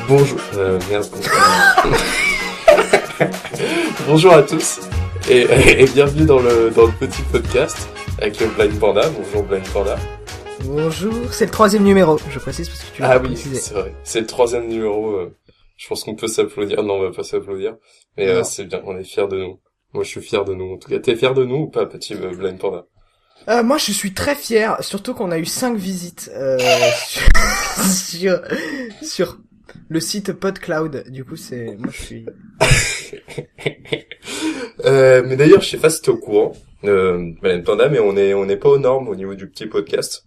Bonjour, merde. Bonjour à tous et bienvenue dans le petit podcast avec le Blind Panda. Bonjour Blind Panda. Bonjour, c'est le 3e numéro, je précise parce que tu l'as précisé. C'est vrai, c'est le 3e numéro. Je pense qu'on peut s'applaudir. Non, on va pas s'applaudir, mais c'est bien. On est fiers de nous. Moi, je suis fier de nous. En tout cas, t'es fier de nous ou pas, petit Blind Panda? Moi, je suis très fier, surtout qu'on a eu 5 visites sur le site PodCloud. Du coup, moi, je suis. Mais d'ailleurs, je sais pas si t'es au courant, Blind Panda, mais on est pas aux normes au niveau du petit podcast.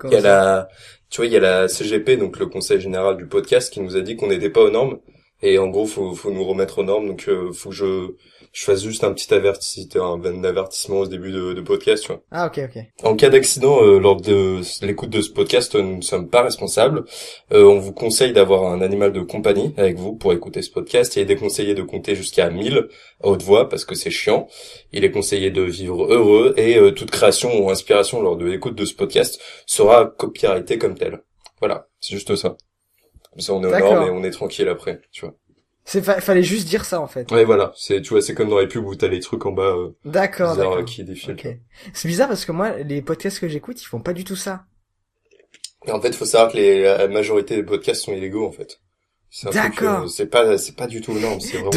Il y a la CGP, donc le Conseil Général du Podcast, qui nous a dit qu'on n'était pas aux normes. Et en gros, faut nous remettre aux normes. Donc, faut que je fasse juste un petit avertissement au début de podcast, tu vois. Ah, ok. En cas d'accident, lors de l'écoute de ce podcast, nous ne sommes pas responsables. On vous conseille d'avoir un animal de compagnie avec vous pour écouter ce podcast. Il est déconseillé de compter jusqu'à 1000 à haute voix parce que c'est chiant. Il est conseillé de vivre heureux et toute création ou inspiration lors de l'écoute de ce podcast sera copyrightée comme telle. Voilà, c'est juste ça. Comme ça, on est aux normes et on est tranquille après, tu vois. Fallait juste dire ça, en fait. Ouais, voilà. Tu vois, c'est comme dans les pubs où t'as les trucs en bas, d'accord. qui défilent. Okay. C'est bizarre parce que moi, les podcasts que j'écoute, ils font pas du tout ça. Et en fait, faut savoir que la majorité des podcasts sont illégaux, en fait. D'accord. C'est pas du tout énorme, c'est vraiment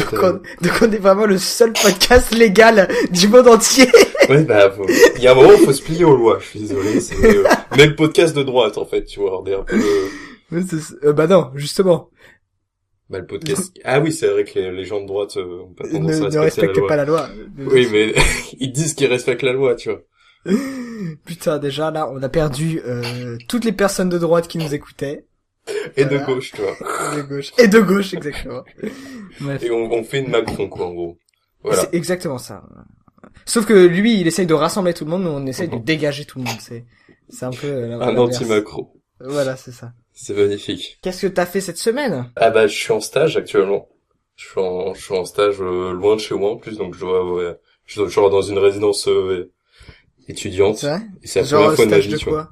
donc on est vraiment le seul podcast légal du monde entier. Ouais, il y a un moment, faut se plier aux lois, je suis désolé, c'est même le podcast de droite, en fait, tu vois, un peu bah non, justement. Bah, le podcast. Ah oui, c'est vrai que les gens de droite ont pas tendance à ne respectent pas la loi. Oui, mais ils disent qu'ils respectent la loi, tu vois. Putain, déjà, là, on a perdu toutes les personnes de droite qui nous écoutaient. Et voilà. De gauche, tu vois. Et de gauche, exactement. Bref. Et on fait une Macron, quoi, en gros. Voilà. C'est exactement ça. Sauf que lui, il essaye de rassembler tout le monde, nous, on essaye de dégager tout le monde. C'est un peu... un anti-Macron. Voilà, c'est ça. C'est magnifique. Qu'est-ce que t'as fait cette semaine? Ah bah, je suis en stage actuellement. Je suis en stage loin de chez moi en plus, donc je dois genre dans une résidence étudiante. C'est vrai? Et c'est la première fois de ma vie, tu vois.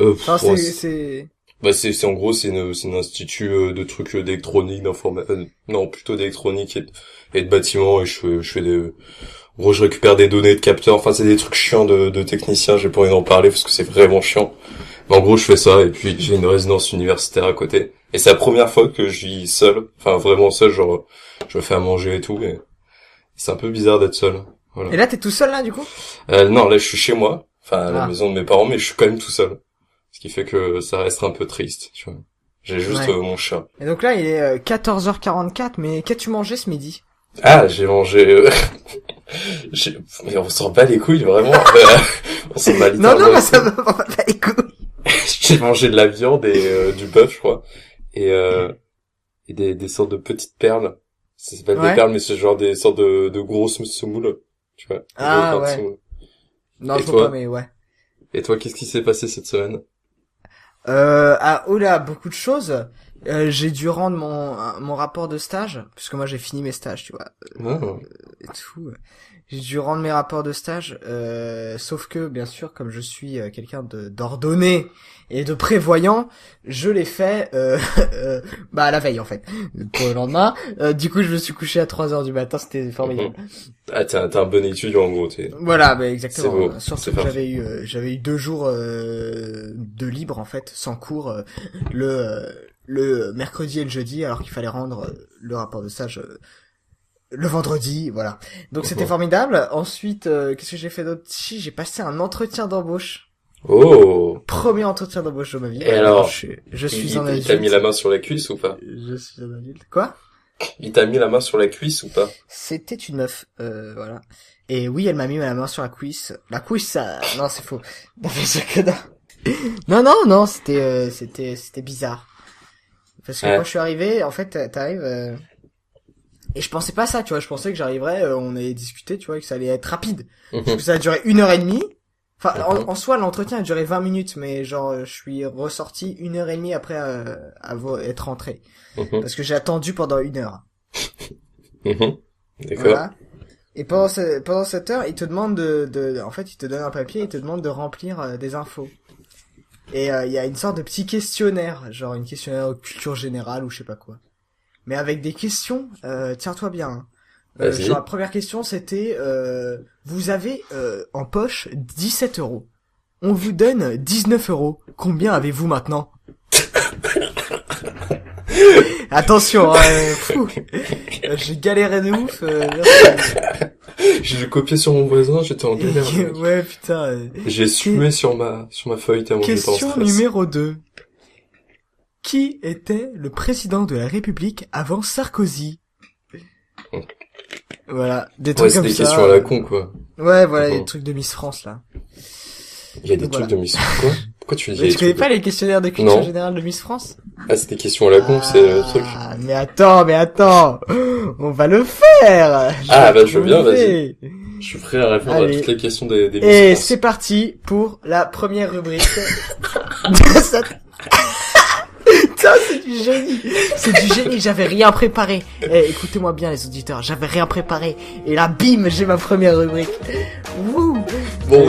Enfin, c'est en gros c'est une institut de trucs d'électronique, d'informatique, non plutôt d'électronique et de bâtiment, et je fais en gros je récupère des données de capteurs. Enfin c'est des trucs chiants de techniciens. J'ai pas envie d'en parler parce que c'est vraiment chiant. Mais en gros je fais ça et puis j'ai une résidence universitaire à côté. Et c'est la première fois que je vis seul, enfin vraiment seul, genre je me fais à manger et tout. Et c'est un peu bizarre d'être seul. Voilà. Et là t'es tout seul là du coup? Non, là je suis chez moi, enfin à la maison de mes parents, mais je suis quand même tout seul. Ce qui fait que ça reste un peu triste, tu vois. J'ai juste mon chat. Et donc là il est 14h44, mais qu'as-tu mangé ce midi? Ah, j'ai mangé... Mais on s'en bat les couilles, vraiment. On s'en bat littéralement. Non, ça me bat les couilles. J'ai mangé de la viande et du bœuf, je crois. Et des sortes de petites perles. Ça s'appelle des perles, mais c'est genre des sortes de grosses semoules. Tu vois. Ah ouais. Non, je vois pas, mais ouais. Et toi, qu'est-ce qui s'est passé cette semaine? Beaucoup de choses. J'ai dû rendre mon rapport de stage, puisque moi j'ai fini mes stages, tu vois. Et tout. J'ai dû rendre mes rapports de stage, sauf que, bien sûr, comme je suis quelqu'un d'ordonné et de prévoyant, je l'ai fait la veille, en fait, pour le lendemain. Du coup, je me suis couché à 3h du matin, c'était formidable. Ah, t'es un bon étudiant, en gros, Voilà, exactement. C'est beau. Surtout que j'avais eu 2 jours de libre, en fait, sans cours, le mercredi et le jeudi, alors qu'il fallait rendre le rapport de stage le vendredi, voilà. Donc c'était formidable. Ensuite, qu'est-ce que j'ai fait d'autre? Si, j'ai passé un entretien d'embauche. Oh! Premier entretien d'embauche de ma vie. Et alors, je suis un adulte. Il t'a mis la main sur la cuisse ou pas? Je suis un adulte. Quoi? Il t'a mis la main sur la cuisse ou pas? C'était une meuf, voilà. Et oui, elle m'a mis la main sur la cuisse. La cuisse, ça... Non, c'est faux. Non, c'était bizarre. Parce que quand je suis arrivé, en fait, t'arrives... Et je pensais pas ça, tu vois, je pensais que j'arriverais, on allait discuter, tu vois, et que ça allait être rapide. Parce que ça a duré 1h30. Enfin, en soi, l'entretien a duré 20 minutes, mais genre, je suis ressorti 1h30 après être rentré. Parce que j'ai attendu pendant 1 heure. D'accord. Voilà. Et pendant cette heure, il te demande en fait, il te donne un papier, il te demande de remplir des infos. Et il y a une sorte de petit questionnaire, genre une questionnaire de culture générale ou je sais pas quoi. Mais avec des questions, tiens-toi bien. Genre la première question c'était, vous avez en poche 17 €. On vous donne 19 €. Combien avez-vous maintenant? Attention, j'ai galéré de ouf. J'ai copié sur mon voisin, j'étais en galère. Ouais, putain. J'ai sué sur ma feuille tellement j'étais en stress. Question numéro 2. Qui était le président de la République avant Sarkozy? Voilà, des trucs comme ça. Ouais, c'est des questions à la con, quoi. Ouais, voilà, des trucs de Miss France, là. Il y a des trucs de Miss France, quoi? Pourquoi tu dis tu connais pas les questionnaires de culture générale de Miss France? Ah, c'est des questions à la con, c'est le truc. Ah, mais attends. On va le faire. Je veux bien, vas-y. Je suis prêt à répondre à toutes les questions des Miss France. Et c'est parti pour la première rubrique. Putain, c'est du génie. C'est du génie, j'avais rien préparé. Écoutez-moi bien les auditeurs, j'avais rien préparé. Et là, bim, j'ai ma première rubrique. Wouh. Bon,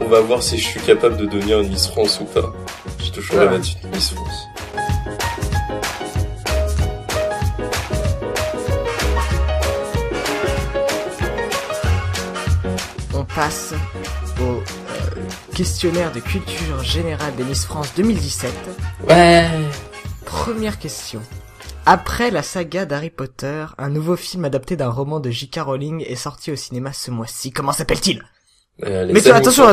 on va voir si je suis capable de devenir une Miss France ou pas. J'ai toujours rêvé d'être une Miss France. On passe au questionnaire de culture générale des Miss France 2017. Ouais. Première question. Après la saga d'Harry Potter, un nouveau film adapté d'un roman de J.K. Rowling est sorti au cinéma ce mois-ci. Comment s'appelle-t-il? Mais attention,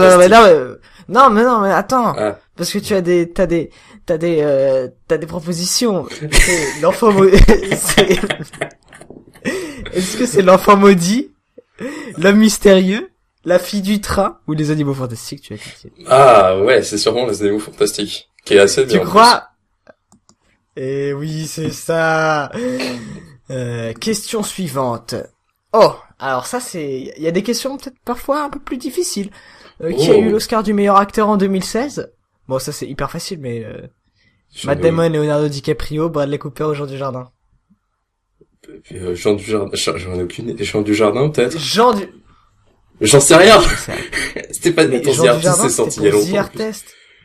non, mais attends. Parce que tu as t'as des propositions. C'est l'enfant Est-ce que c'est l'enfant maudit, l'homme mystérieux, la fille du train ou les animaux fantastiques, tu as dit? Ah, ouais, c'est sûrement les animaux fantastiques. Qui est assez bien. Tu crois? Eh oui, c'est ça. Question suivante. Oh, alors ça c'est... Il y a des questions peut-être parfois un peu plus difficiles. Qui a eu l'Oscar du meilleur acteur en 2016? Bon, ça c'est hyper facile, mais... Matt Damon, Leonardo DiCaprio, Bradley Cooper ou Jean Dujardin? Jean Dujardin, j'en ai aucune idée. Jean Dujardin, peut-être? J'en sais rien. C'était pas... Attends, The Artist, c'est sorti il y a longtemps.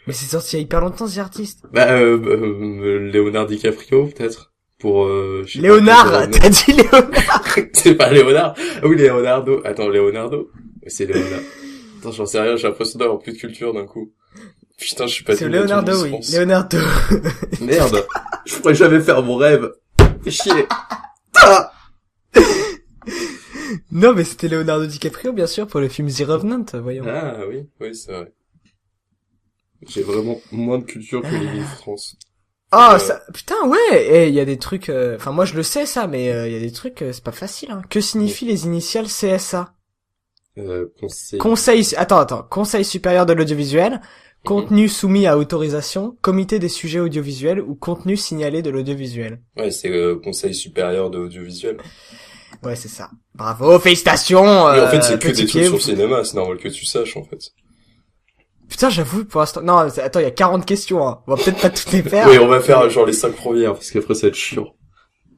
Mais c'est sorti il y a hyper longtemps, The Artist. Léonard DiCaprio, peut-être? Pour, Léonard, t'as dit Léonard? C'est pas Léonard? Ah oui, Leonardo. Attends, Leonardo? C'est Léonard. Attends, j'en sais rien, j'ai l'impression d'avoir plus de culture d'un coup. Putain, je suis pas... C'est Leonardo, oui. Leonardo. Merde. Je pourrais jamais faire mon rêve. Fais chier. Non, mais c'était Leonardo DiCaprio, bien sûr, pour le film The Revenant, voyons. Ah, oui, c'est vrai. J'ai vraiment moins de culture que les Miss France. Oh, ça, putain, ouais, il y a des trucs, enfin, moi je le sais ça, mais il y a des trucs, c'est pas facile, hein. Que signifient les initiales CSA? Conseil supérieur de l'audiovisuel, contenu soumis à autorisation, comité des sujets audiovisuels ou contenu signalé de l'audiovisuel. Ouais, c'est Conseil supérieur de l'audiovisuel. Ouais, c'est ça. Bravo, félicitations. Mais en fait, c'est que des trucs sur le cinéma, c'est normal que tu saches, en fait. Putain, j'avoue, pour l'instant... Non, attends, il y a 40 questions, hein. On va peut-être pas toutes les faire. Oui, on va faire genre les 5 premières, parce qu'après, ça va être chiant.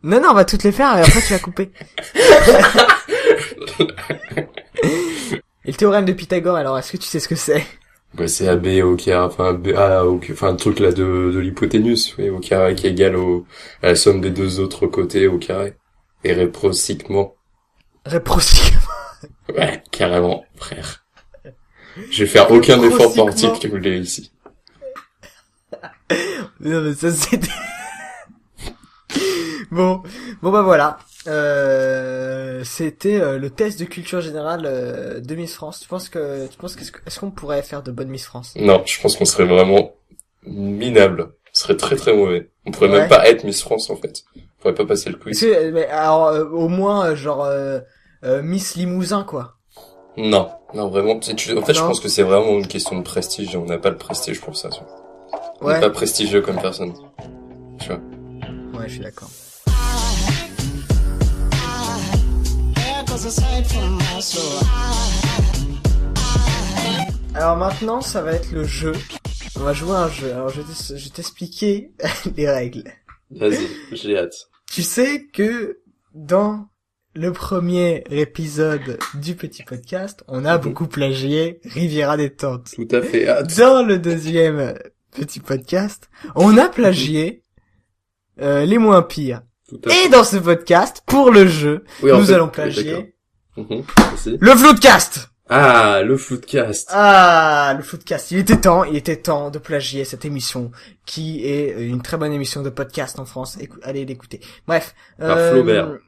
Non, on va toutes les faire, et après, tu vas couper. Et le théorème de Pythagore, alors, est-ce que tu sais ce que c'est? Ouais, c'est AB au carré, enfin, le truc là de l'hypoténuse, oui, au carré qui est égal à la somme des deux autres côtés au carré. Et réciproquement. Ouais, carrément, frère. Je vais faire aucun effort pour articuler ici. Non, mais ça, c'était... Bon, bah voilà. C'était le test de culture générale de Miss France. Tu penses est-ce qu'on pourrait faire de bonnes Miss France? Non, je pense qu'on serait vraiment minable. On serait très très mauvais. On pourrait même pas être Miss France en fait. On pourrait pas passer le quiz. Mais alors au moins genre Miss Limousin quoi. Non, vraiment. En fait, je pense que c'est vraiment une question de prestige. On n'a pas le prestige pour ça. On n'est pas prestigieux comme personne. Tu vois. Ouais, je suis d'accord. Alors maintenant, ça va être le jeu. On va jouer à un jeu. Alors je vais t'expliquer les règles. Vas-y, j'ai hâte. Tu sais que dans le premier épisode du petit podcast, on a beaucoup plagié Riviera détente. Tout à fait hâte. Dans le deuxième petit podcast, on a plagié les moins pires. Et dans ce podcast, pour le jeu, nous allons plagier le Floodcast. Ah, le Floodcast. Ah, le Floodcast. Il était temps de plagier cette émission, qui est une très bonne émission de podcast en France. Allez l'écouter. Bref. Par Flaubert.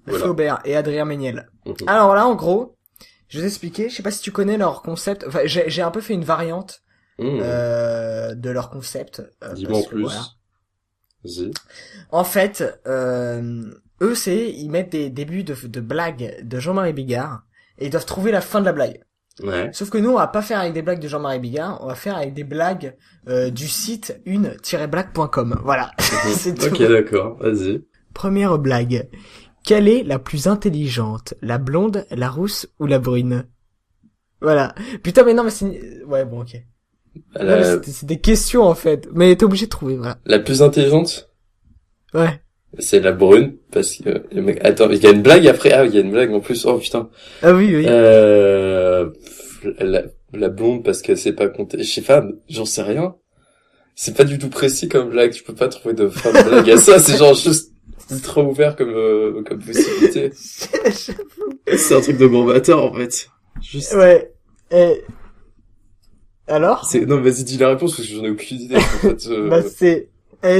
Flaubert et Adrien Méniel. Alors là, en gros, je vais t'expliquer, je sais pas si tu connais leur concept, enfin, j'ai un peu fait une variante, de leur concept. Dis-moi en plus. Voilà. Vas-y. En fait, eux, ils mettent des débuts de blagues de Jean-Marie Bigard, et ils doivent trouver la fin de la blague. Ouais. Sauf que nous, on va pas faire avec des blagues de Jean-Marie Bigard, on va faire avec des blagues, du site une-blague.com. Voilà. C'est tout. Ok, d'accord. Vas-y. Première blague. Quelle est la plus intelligente? La blonde, la rousse ou la brune? Voilà. Putain, mais non, mais c'est... Ouais, bon, ok. C'est des questions, en fait. Mais t'es obligé de trouver, voilà. La plus intelligente? Ouais. C'est la brune, parce que... Attends, il y a une blague après? Ah, il y a une blague en plus. Oh, putain. Ah oui, oui. La blonde, parce qu'elle sait pas compter. Je sais pas, j'en sais rien. C'est pas du tout précis comme blague. Tu peux pas trouver de fin de blague à ça. C'est genre juste... C'est trop ouvert comme possibilité. C'est un truc de bon bâtard, en fait. Juste... Ouais. Et... Alors? Non, vas-y, dis la réponse, parce que j'en ai aucune idée, en fait. Bah,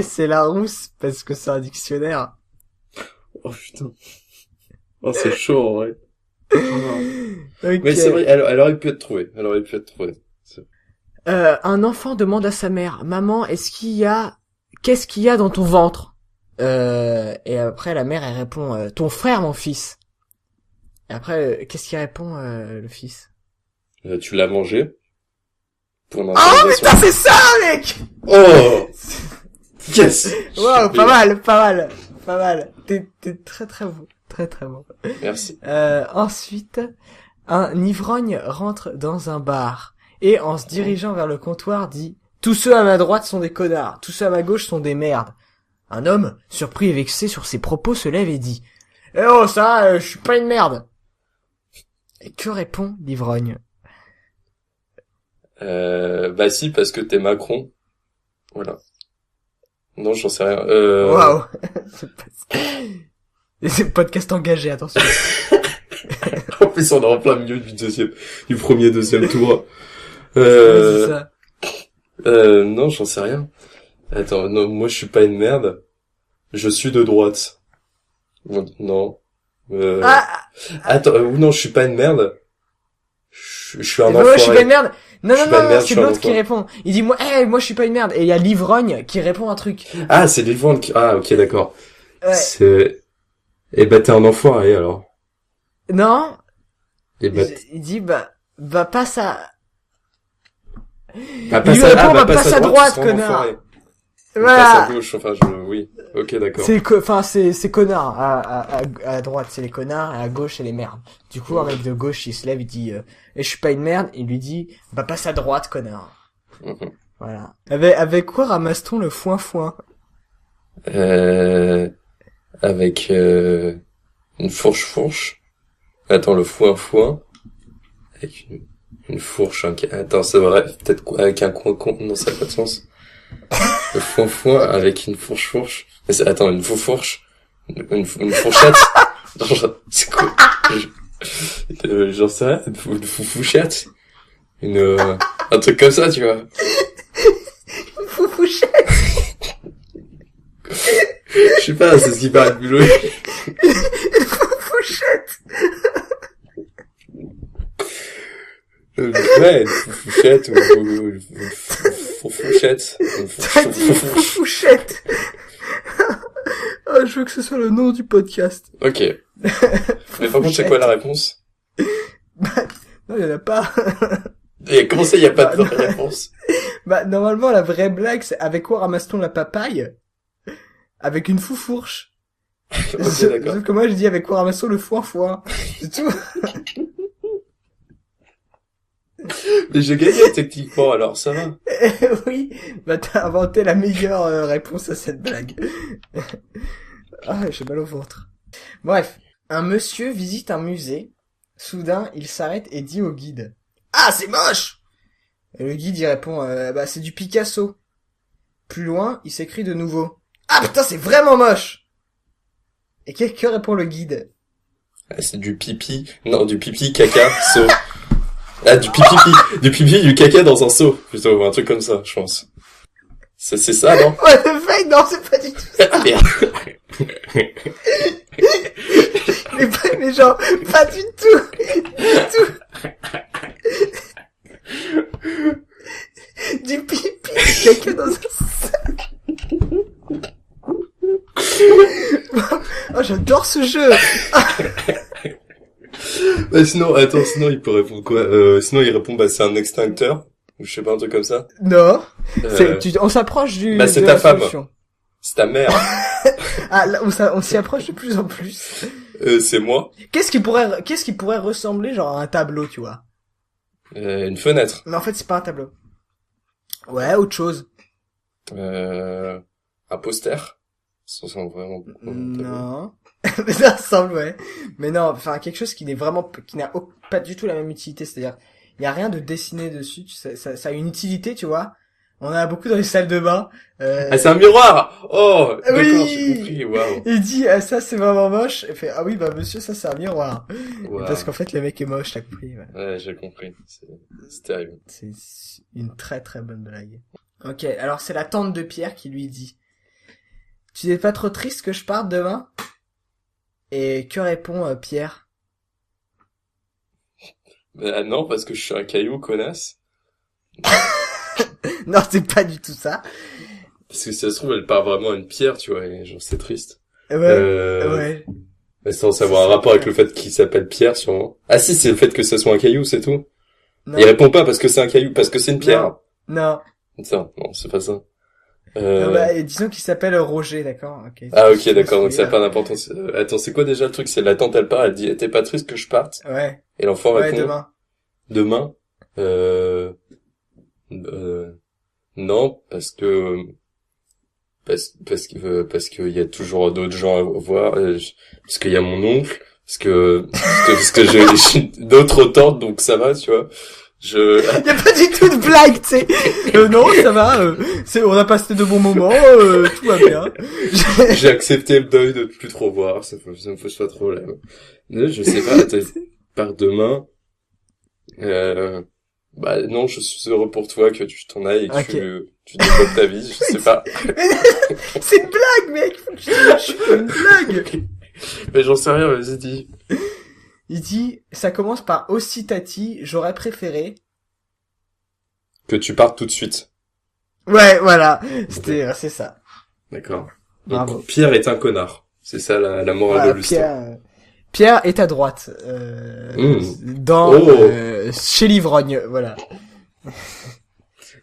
c'est la rousse, parce que c'est un dictionnaire. Oh, putain. Oh, c'est chaud, en vrai. Okay. Mais c'est vrai, elle aurait pu être trouvée. Un enfant demande à sa mère, maman, qu'est-ce qu'il y a dans ton ventre? Et après, la mère, elle répond, ton frère, mon fils. Et après, qu'est-ce qu'il répond, le fils? Tu l'as mangé? Oh, putain, c'est ça, mec! Oh! Yes! Wow, pas mal. T'es très très bon. Très très bon. Merci. Ensuite, un ivrogne rentre dans un bar et en se dirigeant vers le comptoir dit, tous ceux à ma droite sont des connards, tous ceux à ma gauche sont des merdes. Un homme, surpris et vexé sur ses propos, se lève et dit, eh oh, ça, je suis pas une merde. Et que répond l'ivrogne? Bah si, parce que t'es Macron. Voilà. Non, j'en sais rien. Waouh. C'est podcast engagé, attention. En plus, on est en plein milieu du premier, deuxième tour. C'est ça. Non, j'en sais rien. Attends, non, moi je suis pas une merde. Je suis de droite. Non. Attends, non, je suis pas une merde. Je suis un enfoiré. Je suis pas une merde. Non, c'est l'autre qui répond. Il dit, moi je suis pas une merde. Et il y a l'ivrogne qui répond un truc. Ah, c'est l'ivrogne qui... Ah, ok, d'accord. Ouais. Eh ben, t'es un enfoiré, alors. Non. Il dit, passe à... passe à droite, connard. Voilà. Passe à gauche, oui. Ok, d'accord. C'est connard. À droite, c'est les connards, et à gauche, c'est les merdes. Du coup, un mec de gauche, il se lève, il dit, je suis pas une merde, il lui dit, passe à droite, connard. Voilà. Avec quoi ramasse-t-on le foin-foin? Avec, une fourche. Attends, le foin-foin. Avec une fourche, attends, c'est vrai, peut-être quoi, avec un coin, non, ça n'a pas de sens. Le foin-foin avec une fourche. Attends, une fourche. Une fourchette. C'est quoi? J'en sais rien, une fourchette. Un truc comme ça, tu vois. Une fourchette. Je sais pas, c'est ce qui paraît plus logique. Une fourchette. Ouais, une fourchette ou une fourchette. T'as dit une fourchette. Oh, je veux que ce soit le nom du podcast. Ok. Mais par contre, c'est quoi la réponse? Non, il y en a pas. Et comment ça, il y a pas de vraie réponse? Normalement, la vraie blague, c'est avec quoi ramasse-t-on la papaye? Avec une foufourche. Ok, d'accord. Sauf que moi, je dis avec quoi ramasse-t-on le foin-foin. C'est tout. Mais j'ai gagné techniquement, alors ça va. Oui, t'as inventé la meilleure réponse à cette blague. Ah, j'ai mal au ventre. Bref, un monsieur visite un musée. Soudain, il s'arrête et dit au guide, ah, c'est moche! Et le guide, il répond, c'est du Picasso. plus loin, il s'écrit de nouveau. Ah putain, c'est vraiment moche. Et que répond le guide? Ah, c'est du pipi. Non, du pipi, caca, seau. Ah, du pipi, du caca dans un seau. Plutôt, un truc comme ça, je pense. C'est ça, non? Ouais, le fait, non, c'est pas du tout ça. Ah, merde. mais genre, pas du tout. Du pipi, caca dans un sac. Oh, j'adore ce jeu. Bah, sinon, il peut répondre quoi? Sinon, il répond, bah, c'est un extincteur. Ou je sais pas, un truc comme ça. Non. On s'approche bah, c'est ta femme. C'est ta mère. Ah, là, on s'y approche de plus en plus. C'est moi. Qu'est-ce qui pourrait ressembler, genre, à un tableau, tu vois? Une fenêtre. Mais en fait, c'est pas un tableau. Ouais, autre chose. Un poster. Ça ressemble vraiment beaucoup à un tableau. Non. Mais ça ressemble, ouais. Mais non, enfin, quelque chose qui n'a pas du tout la même utilité, c'est-à-dire, il y a rien de dessiné dessus, ça a une utilité, tu vois. On en a beaucoup dans les salles de bain. Ah, c'est un miroir! Oh! D'accord, Oui, j'ai compris, waouh. Il dit, ah, ça c'est vraiment moche. Il fait, ah oui, bah monsieur, ça c'est un miroir. Wow. Parce qu'en fait, le mec est moche, t'as compris. Ouais, j'ai compris. C'est terrible. C'est une très très bonne blague. Ok, alors c'est la tante de Pierre qui lui dit, tu n'es pas trop triste que je parte demain? Et que répond Pierre? Bah non, parce que je suis un caillou, connasse. Non, c'est pas du tout ça. Parce que si ça se trouve, elle part vraiment à une pierre, tu vois, et genre c'est triste. Ouais, ouais. Mais sans avoir un rapport avec le fait qu'il s'appelle Pierre, sûrement. Ah si, c'est le fait que ça soit un caillou, c'est tout. Non. Il répond pas parce que c'est un caillou, parce que c'est une pierre. Non. Ça, non, c'est pas ça. Non, bah, disons qu'il s'appelle Roger, d'accord. Okay. Ah ok, d'accord, donc ça n'a pas d'importance. Attends, c'est quoi déjà le truc? C'est la tante, elle part, elle dit, t'es pas triste que je parte? Ouais. Et l'enfant répond, demain. Demain? Non, parce qu'il y a toujours d'autres gens à voir, parce qu'il y a mon oncle, parce que j'ai d'autres tantes, donc ça va, tu vois. Y a pas du tout de blague, tu sais. Non, ça va, on a passé de bons moments, tout va bien. J'ai accepté le deuil de plus trop voir, ça me pose pas de problème. Je sais pas, par demain, bah non, je suis heureux pour toi que tu t'en ailles et que tu développes ta vie, je sais pas. C'est une blague, mec. Je suis pas une blague. Mais j'en sais rien, vas-y, dis. Il dit, ça commence par aussi tati, j'aurais préféré que tu partes tout de suite. Ouais, voilà. C'est ça. D'accord. Donc, Pierre est un connard. C'est ça la morale voilà, de l'histoire. Pierre est à droite. Chez l'ivrogne, voilà.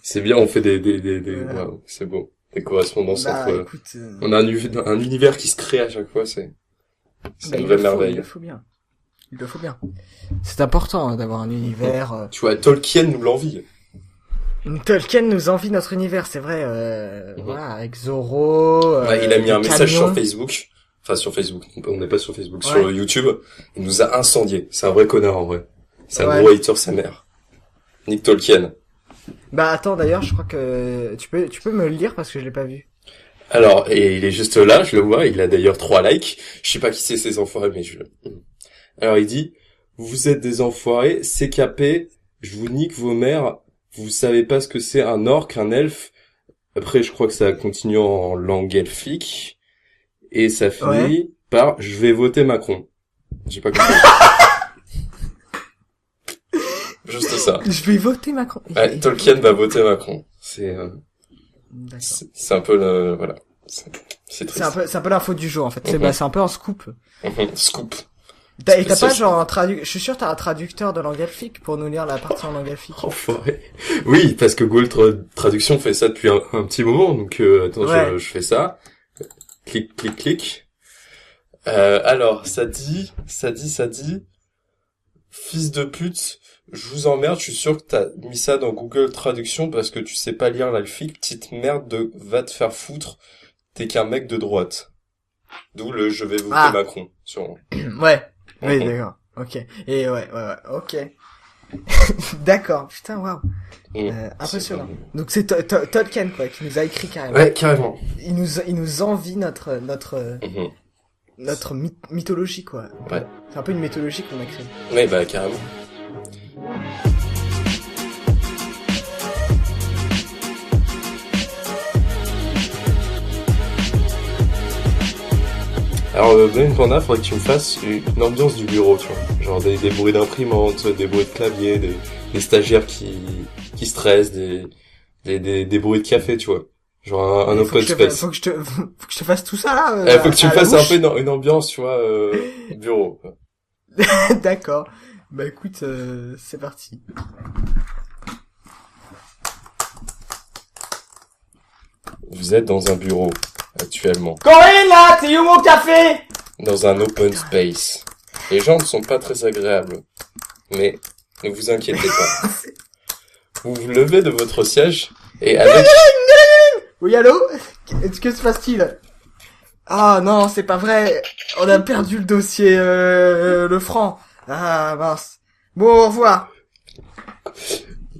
C'est bien, on fait voilà. Wow, c'est beau. Des correspondances entre, écoute, on a un univers qui se crée à chaque fois, c'est une vraie merveille. Il le faut bien. C'est important, hein, d'avoir un univers, Tu vois, Tolkien nous l'envie. Tolkien nous envie notre univers, c'est vrai, voilà, avec Zorro, il a mis un message sur Facebook. Enfin, sur Facebook. On n'est pas sur Facebook. Ouais. Sur YouTube. Il nous a incendié. C'est un vrai connard, en vrai. C'est un gros hater, sa mère. Nick Tolkien. Bah, attends, d'ailleurs, je crois que tu peux me le lire parce que je l'ai pas vu. Alors, et il est juste là, je le vois. Il a d'ailleurs 3 likes. Je sais pas qui c'est ces enfoirés, mais Alors, il dit, vous êtes des enfoirés, CKP, je vous nique vos mères, vous savez pas ce que c'est un orc, un elfe. Après, je crois que ça continue en langue elfique. Et ça finit par, je vais voter Macron. J'ai pas compris. Juste ça. Je vais voter Macron. Ouais, Tolkien va voter Macron. C'est un peu le, voilà. C'est triste. C'est un peu l'info du jour, en fait. C'est un peu un scoop. Scoop. T'as pas genre je suis sûr t'as un traducteur de langue elfique pour nous lire la partie en langue elfique. Enfoiré. Oui, parce que Google Traduction fait ça depuis un petit moment, donc attends, je fais ça. Clic, clic, clic. Alors, ça dit, fils de pute, je vous emmerde, je suis sûr que t'as mis ça dans Google Traduction parce que tu sais pas lire l'elfique, petite merde de va te faire foutre, t'es qu'un mec de droite. D'où le je vais voter Macron, sûrement. Ouais. Oui, d'accord. Ok. Et ouais, ok. D'accord, putain, waouh. Impressionnant. Donc c'est Tolkien quoi qui nous a écrit carrément. Ouais, carrément. Il nous envie notre mythologie quoi. Ouais. C'est un peu une mythologie qu'on a créée. Ouais, bah carrément. Alors, Ben Panda, faudrait que tu me fasses une ambiance du bureau, tu vois. Genre des bruits d'imprimante, des bruits de clavier, des stagiaires qui stressent, des bruits de café, tu vois. Genre un open space. Faut que je te fasse tout ça là. Faut que tu me fasses un peu une ambiance, tu vois, bureau. D'accord. Bah écoute, c'est parti. Vous êtes dans un bureau, actuellement. Corinne là, t'es où mon café? Dans un open space. Les gens ne sont pas très agréables. Mais ne vous inquiétez pas. Vous vous levez de votre siège et avec... Oui, allô? Que se passe-t-il? Ah non, c'est pas vrai. On a perdu le dossier, le franc. Ah mince. Bon, au revoir.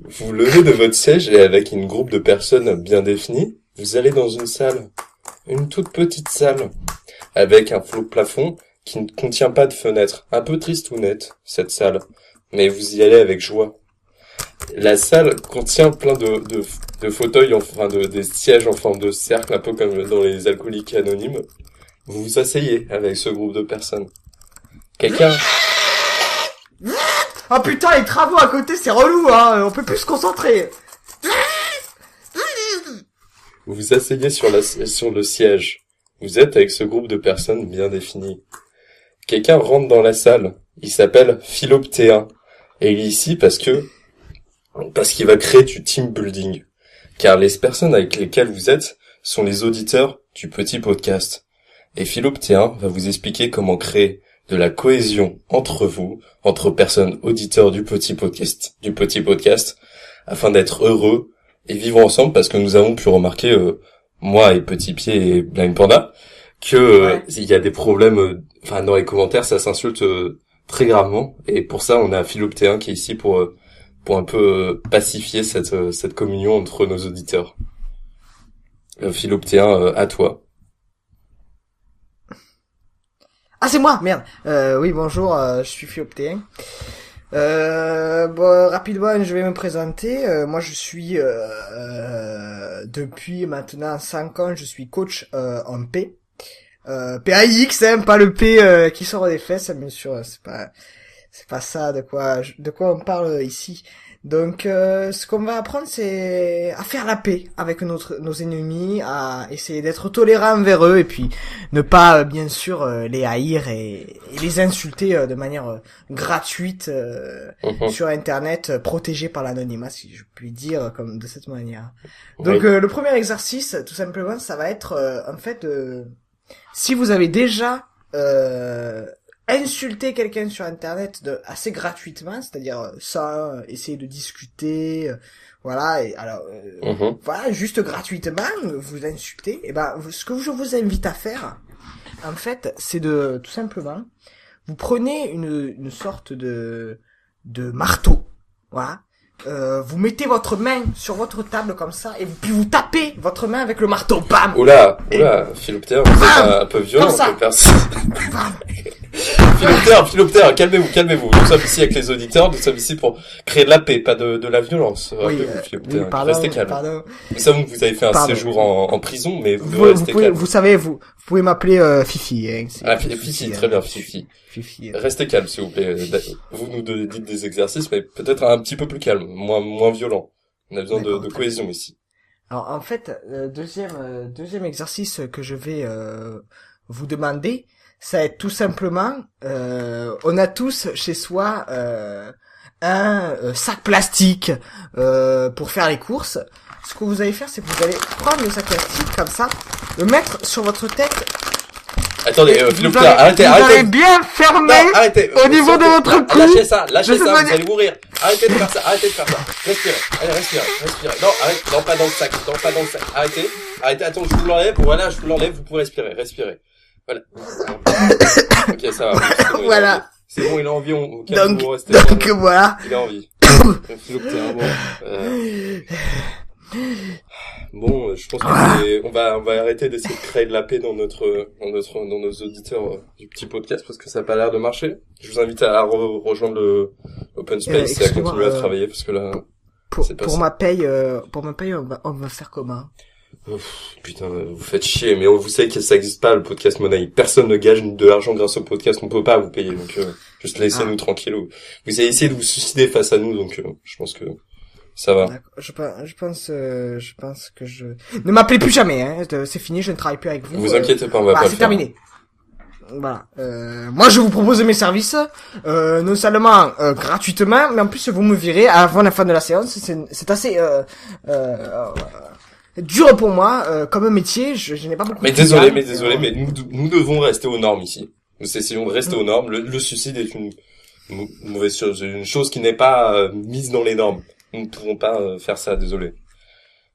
Vous vous levez de votre siège et avec une groupe de personnes bien définies, vous allez dans une salle. Une toute petite salle. Avec un flot plafond qui ne contient pas de fenêtre. Un peu triste ou nette, cette salle. Mais vous y allez avec joie. La salle contient plein de fauteuils, enfin des sièges en forme de cercle, un peu comme dans les alcooliques anonymes. Vous vous asseyez avec ce groupe de personnes. Quelqu'un... Oh putain, les travaux à côté, c'est relou, hein. On peut plus se concentrer. Vous vous asseyez sur le siège. Vous êtes avec ce groupe de personnes bien définies. Quelqu'un rentre dans la salle. Il s'appelle Philoptéen. Et il est ici parce qu'il va créer du team building. Car les personnes avec lesquelles vous êtes sont les auditeurs du petit podcast. Et Philoptéen va vous expliquer comment créer de la cohésion entre vous, entre personnes auditeurs du petit podcast, afin d'être heureux et vivre ensemble, parce que nous avons pu remarquer, moi et Petit Pied et Blind Panda, que il y a des problèmes, dans les commentaires, ça s'insulte très gravement, et pour ça, on a Philoptéen qui est ici pour un peu pacifier cette communion entre nos auditeurs. Philoptéen, à toi. Ah, c'est moi, merde. Oui, bonjour, je suis Philoptéen. Bon, rapidement, je vais me présenter. Moi, je suis depuis maintenant 5 ans, je suis coach en P. PAIX, hein, pas le P qui sort des fesses, bien sûr. C'est pas ça de quoi on parle ici. Donc, ce qu'on va apprendre, c'est à faire la paix avec nos ennemis, à essayer d'être tolérant envers eux, et puis ne pas, bien sûr, les haïr et les insulter de manière gratuite sur Internet, protégé par l'anonymat, si je puis dire, comme de cette manière. Donc, le premier exercice, tout simplement, ça va être, en fait, si vous avez déjà insulter quelqu'un sur Internet assez gratuitement, c'est-à-dire sans essayer de discuter, voilà, et alors voilà, juste gratuitement vous insulter, et ben ce que je vous invite à faire en fait, c'est de tout simplement vous prenez une sorte de marteau, voilà. Vous mettez votre main sur votre table comme ça, et puis vous tapez votre main avec le marteau, bam! Oula, Philoptéen, vous êtes un peu violent, Philoptéen, calmez-vous. Nous sommes ici avec les auditeurs, nous sommes ici pour créer de la paix, pas de la violence. Oui, restez calme. Nous savons que vous avez fait un séjour en prison, mais vous restez calme. Vous savez, vous pouvez m'appeler Fifi. Hein, Fifi, très bien, Fifi. Restez calme, s'il vous plaît. Vous nous dites des exercices, mais peut-être un petit peu plus calme, moins violent. On a besoin de cohésion ici. Alors, en fait, deuxième exercice que je vais vous demander, ça va être tout simplement, on a tous chez soi un sac plastique pour faire les courses. Ce que vous allez faire, c'est que vous allez prendre le sac plastique comme ça, le mettre sur votre tête. Attendez, Philoptéen, arrêtez. Vous allez bien fermer au niveau de votre cou. Lâchez ça, vous allez mourir. Arrêtez de faire ça. Respirez. Allez, respirez. Non, arrête, non, pas dans le sac. Arrêtez, attends, je vous l'enlève, vous pouvez respirer. Voilà. Ok, ça va. Voilà. C'est bon, il a envie, donc voilà. Il a envie. Philoptéen, bon. Bon, je pense qu'on va arrêter d'essayer de créer de la paix dans nos auditeurs du petit podcast parce que ça a pas l'air de marcher. Je vous invite à rejoindre le Open Space et à continuer à travailler parce que là, pour ma paye, on va faire comment? Putain, vous faites chier, mais vous savez que ça existe pas le podcast Monnaie. Personne ne gage de l'argent grâce au podcast, on peut pas vous payer, donc juste laissez-nous tranquilles. Vous avez essayé de vous suicider face à nous, donc je pense que ça va. Je pense que je... Ne m'appelez plus jamais, hein. C'est fini, je ne travaille plus avec vous. Vous inquiétez pas, on va pas le faire. C'est terminé. Voilà. Moi, je vais vous proposer mes services, non seulement gratuitement, mais en plus vous me virez avant la fin de la séance. C'est assez dur pour moi comme métier. Je n'ai pas beaucoup. Mais désolé, mais nous devons rester aux normes ici. Nous essayons de rester aux normes. Le suicide est une mauvaise chose, une chose qui n'est pas mise dans les normes. Nous ne pouvons pas faire ça, désolé.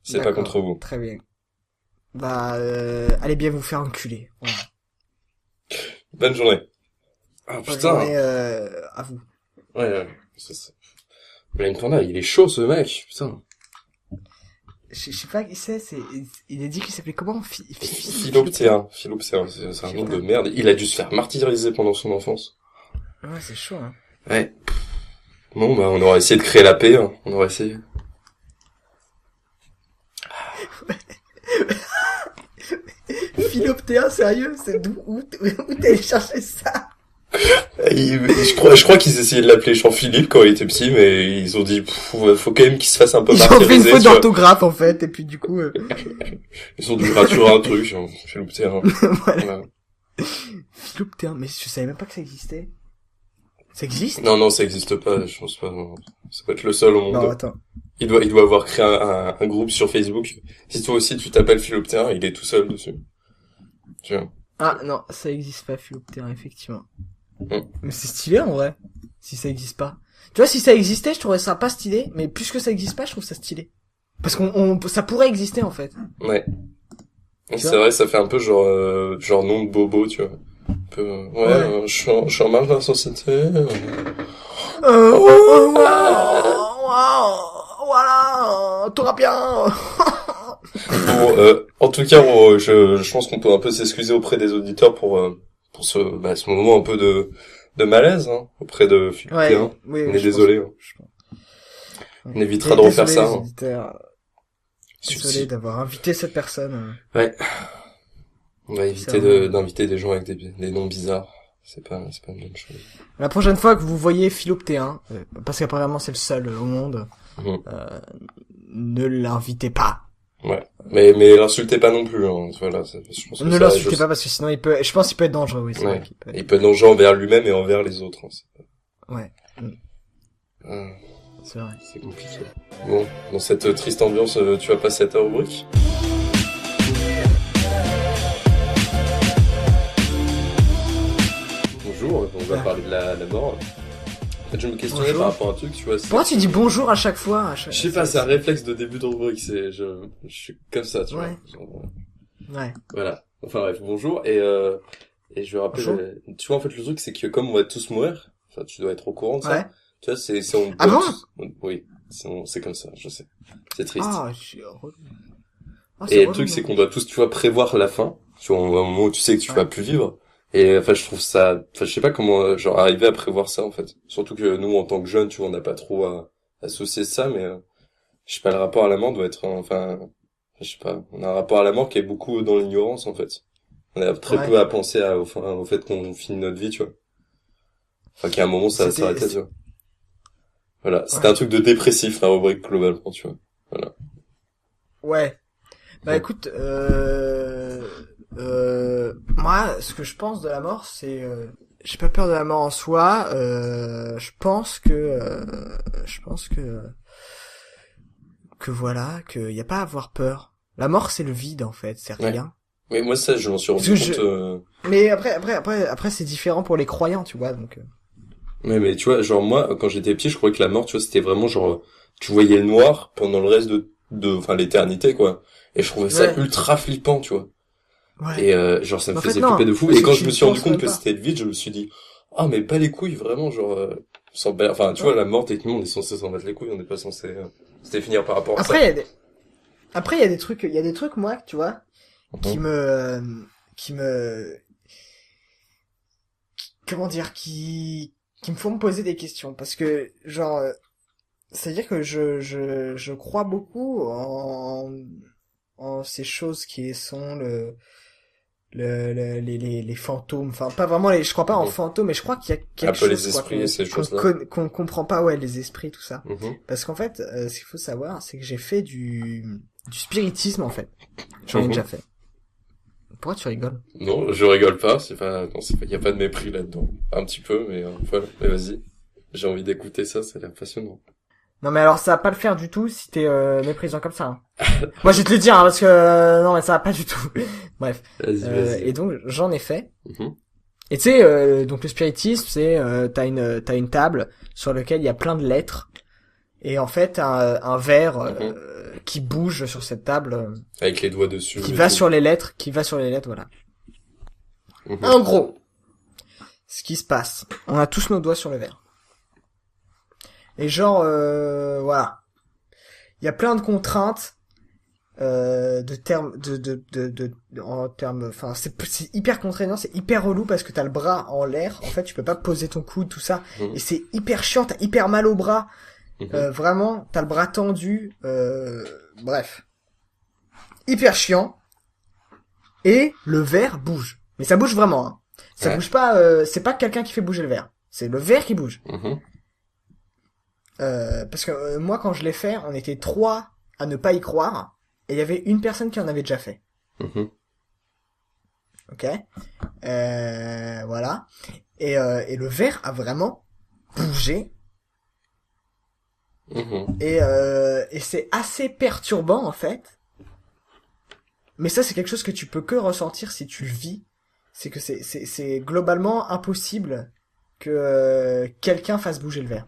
C'est pas contre vous. Très bien. Allez bien vous faire enculer. Voilà. Bonne journée. Ah, putain. Bonne journée, à vous. Ouais. Blind Panda, il est chaud, ce mec. Putain. Je sais pas qui c'est, il a dit qu'il s'appelait comment? Philoptéen. C'est un nom de merde. Il a dû se faire martyriser pendant son enfance. Ouais, c'est chaud, hein. Ouais. Bon, on aurait essayé de créer la paix, hein. On aurait essayé. Philoptéen, sérieux? C'est où t'es allé chercher ça? Je crois qu'ils essayaient de l'appeler Jean-Philippe quand il était petit, mais ils ont dit, faut quand même qu'il se fasse un peu martyriser. Ils ont fait une faute d'orthographe, en fait, et puis du coup, Ils ont dû raturer un truc, Philoptéen. Voilà. Philoptéen, mais je savais même pas que ça existait. Ça existe? Non, ça existe pas, je pense pas, non. Ça peut être le seul au monde. Non, attends. Il doit avoir créé un groupe sur Facebook. Si toi aussi tu t'appelles Philoptéen, il est tout seul dessus. Tu vois. Ah, non, ça existe pas, Philoptéen, effectivement. Mais c'est stylé, en vrai. Si ça existe pas. Tu vois, si ça existait, je trouverais ça pas stylé, mais puisque ça existe pas, je trouve ça stylé. Parce ça pourrait exister, en fait. Ouais. C'est vrai, ça fait un peu genre nom de bobo, tu vois. Un peu, je suis en marge de la société. Voilà, tout va bien. Bon, en tout cas, je pense qu'on peut un peu s'excuser auprès des auditeurs pour ce moment un peu de malaise, hein, auprès de Philoptéen. Oui, on est désolé. On évitera de refaire ça. Désolé d'avoir invité cette personne. Ouais. On va éviter d'inviter des gens avec des noms bizarres. C'est pas une bonne chose. La prochaine fois que vous voyez Philoptéen, parce qu'apparemment c'est le seul au monde, ne l'invitez pas. Ouais. Mais l'insultez pas non plus, hein. Voilà, je pense que ne l'insultez pas parce que sinon je pense qu'il peut être dangereux, oui, c'est vrai qu'il peut être... Il peut être dangereux envers lui-même et envers les autres, hein. Ouais. C'est vrai. C'est compliqué. Bon, dans cette triste ambiance, tu vas passer à ta rubrique? Bonjour, on va parler de la mort. En fait, je me questionnais par rapport à un truc, tu vois. Pourquoi tu dis bonjour à chaque fois? Je sais pas, c'est un réflexe de début de rubrique, je suis comme ça, tu vois. Ouais. Voilà. Enfin bref, bonjour, et je vais rappeler, tu vois, en fait, le truc, c'est que comme on va tous mourir, enfin, tu dois être au courant de ça. Ouais. Tu vois, Ah bon? Oui, c'est comme ça, je sais. C'est triste. Et le truc, c'est qu'on doit tous, tu vois, prévoir la fin. Tu vois, à un moment où tu sais que tu vas plus vivre. Et, enfin, je trouve ça, je sais pas comment, genre, arriver à prévoir ça, en fait. Surtout que nous, en tant que jeunes, tu vois, on n'a pas trop à associer ça, mais, je sais pas, le rapport à la mort doit être, enfin, je sais pas, on a un rapport à la mort qui est beaucoup dans l'ignorance, en fait. On a très peu à penser au fait qu'on finit notre vie, tu vois. Enfin, qu'à un moment, ça va s'arrêter, tu vois. Voilà. C'était un truc de dépressif, la rubrique, globalement, tu vois. Voilà. Ouais. Bah, écoute, moi, ce que je pense de la mort, c'est, j'ai pas peur de la mort en soi, je pense que voilà, qu'il y a pas à avoir peur. La mort, c'est le vide, en fait, c'est rien. Oui, moi, ça, je m'en suis rendu compte, Mais après, c'est différent pour les croyants, tu vois, donc, mais tu vois, genre, moi, quand j'étais petit, je croyais que la mort, tu vois, c'était vraiment genre, tu voyais le noir pendant le reste enfin, l'éternité, quoi. Et je trouvais ça ultra flippant, tu vois. Ouais. Et genre, ça me faisait flipper de fou. Et quand je me suis rendu compte que c'était le vide, je me suis dit, mais pas les couilles, vraiment, genre, Enfin, tu vois, la mort, techniquement, on est censé s'en battre les couilles, on n'est pas censé se définir par rapport à ça. Après, il y a des trucs, moi, tu vois, qui me, comment dire, qui me font me poser des questions. Parce que, genre, c'est-à-dire que je crois beaucoup en ces choses qui sont les fantômes. Enfin, pas vraiment je crois pas en fantômes, mais je crois qu'il y a quelque chose, les esprits, ces choses-là. qu'on comprend pas, ouais, les esprits, tout ça. Mm-hmm. Parce qu'en fait, ce qu'il faut savoir, c'est que j'ai fait du spiritisme, en fait. J'en ai déjà fait. Pourquoi tu rigoles? Non, je rigole pas, y a pas de mépris là-dedans. Un petit peu, mais voilà. Mais vas-y. J'ai envie d'écouter ça, ça a l'air passionnant. Non, mais alors, ça va pas le faire du tout si t'es, méprisant comme ça, hein. Moi, je vais te le dire, hein, parce que, non, mais ça va pas du tout. Bref. Vas-y. Et donc, j'en ai fait. Mm-hmm. Et tu sais, donc le spiritisme, c'est, t'as une table sur laquelle il y a plein de lettres. Et en fait, un verre, qui bouge sur cette table. Avec les doigts dessus. Qui va sur les lettres, voilà. Mm-hmm. En gros, ce qui se passe, on a tous nos doigts sur le verre. Et genre, voilà. Il y a plein de contraintes, de termes, en termes, enfin, c'est hyper contraignant, c'est hyper relou parce que t'as le bras en l'air. En fait, tu peux pas poser ton coude, tout ça. Mm-hmm. Et c'est hyper chiant, t'as hyper mal au bras. Mm-hmm. Vraiment, t'as le bras tendu, bref. Hyper chiant. Et le verre bouge. Mais ça bouge vraiment, hein. Ça bouge pas, c'est pas quelqu'un qui fait bouger le verre. C'est le verre qui bouge. Mm-hmm. Parce que moi, quand je l'ai fait, on était 3 à ne pas y croire. Et il y avait une personne qui en avait déjà fait. Mm-hmm. Ok. Voilà. Et le verre a vraiment bougé. Mm-hmm. Et c'est assez perturbant, en fait. Mais ça, c'est quelque chose que tu peux que ressentir si tu le vis. C'est que c'est globalement impossible que quelqu'un fasse bouger le verre.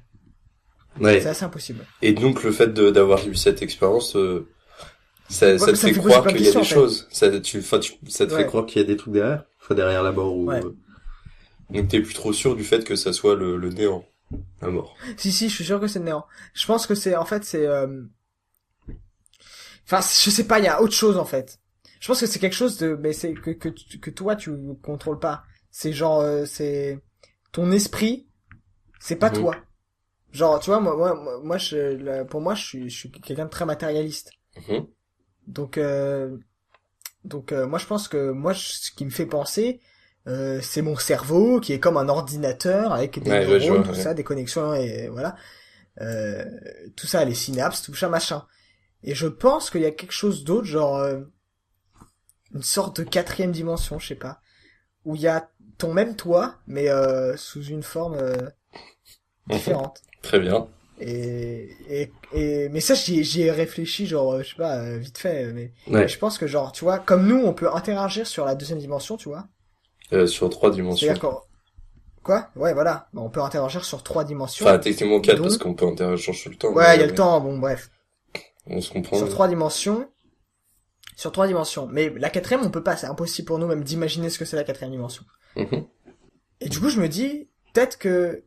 Ouais. C'est assez impossible. Et donc, le fait d'avoir eu cette expérience, ça te fait croire qu'il y a des choses. Ça te fait croire qu'il y a des trucs derrière. Enfin, derrière la mort ou... Ouais. Donc, t'es plus trop sûr du fait que ça soit le néant. La mort. Si, je suis sûr que c'est le néant. Je pense que c'est, en fait, c'est, enfin, je sais pas, il y a autre chose, en fait. Je pense que c'est quelque chose mais c'est que toi, tu contrôles pas. C'est genre, c'est ton esprit, c'est pas toi. Genre, tu vois, pour moi, je suis quelqu'un de très matérialiste. Mm-hmm. Donc, moi, je pense que ce qui me fait penser, c'est mon cerveau qui est comme un ordinateur avec des neurones, tout ça, des connexions et voilà, tout ça, les synapses, tout ça, machin. Et je pense qu'il y a quelque chose d'autre, genre une sorte de 4e dimension, je sais pas, où il y a ton même toi, mais sous une forme différente. Très bien. Mais ça, j'y ai réfléchi, genre, je sais pas, vite fait, mais je pense que genre, tu vois, comme nous, on peut interagir sur la 2e dimension, tu vois. Sur 3 dimensions. C'est-à-dire quoi? Ouais, voilà. On peut interagir sur 3 dimensions. Enfin, techniquement 4, parce qu'on peut interagir sur le temps. Ouais, il y a le temps, bon, bref. On se comprend. Sur 3 dimensions. Mais la 4e, on peut pas, c'est impossible pour nous même d'imaginer ce que c'est la 4e dimension. Mm-hmm. Et du coup, je me dis, peut-être que,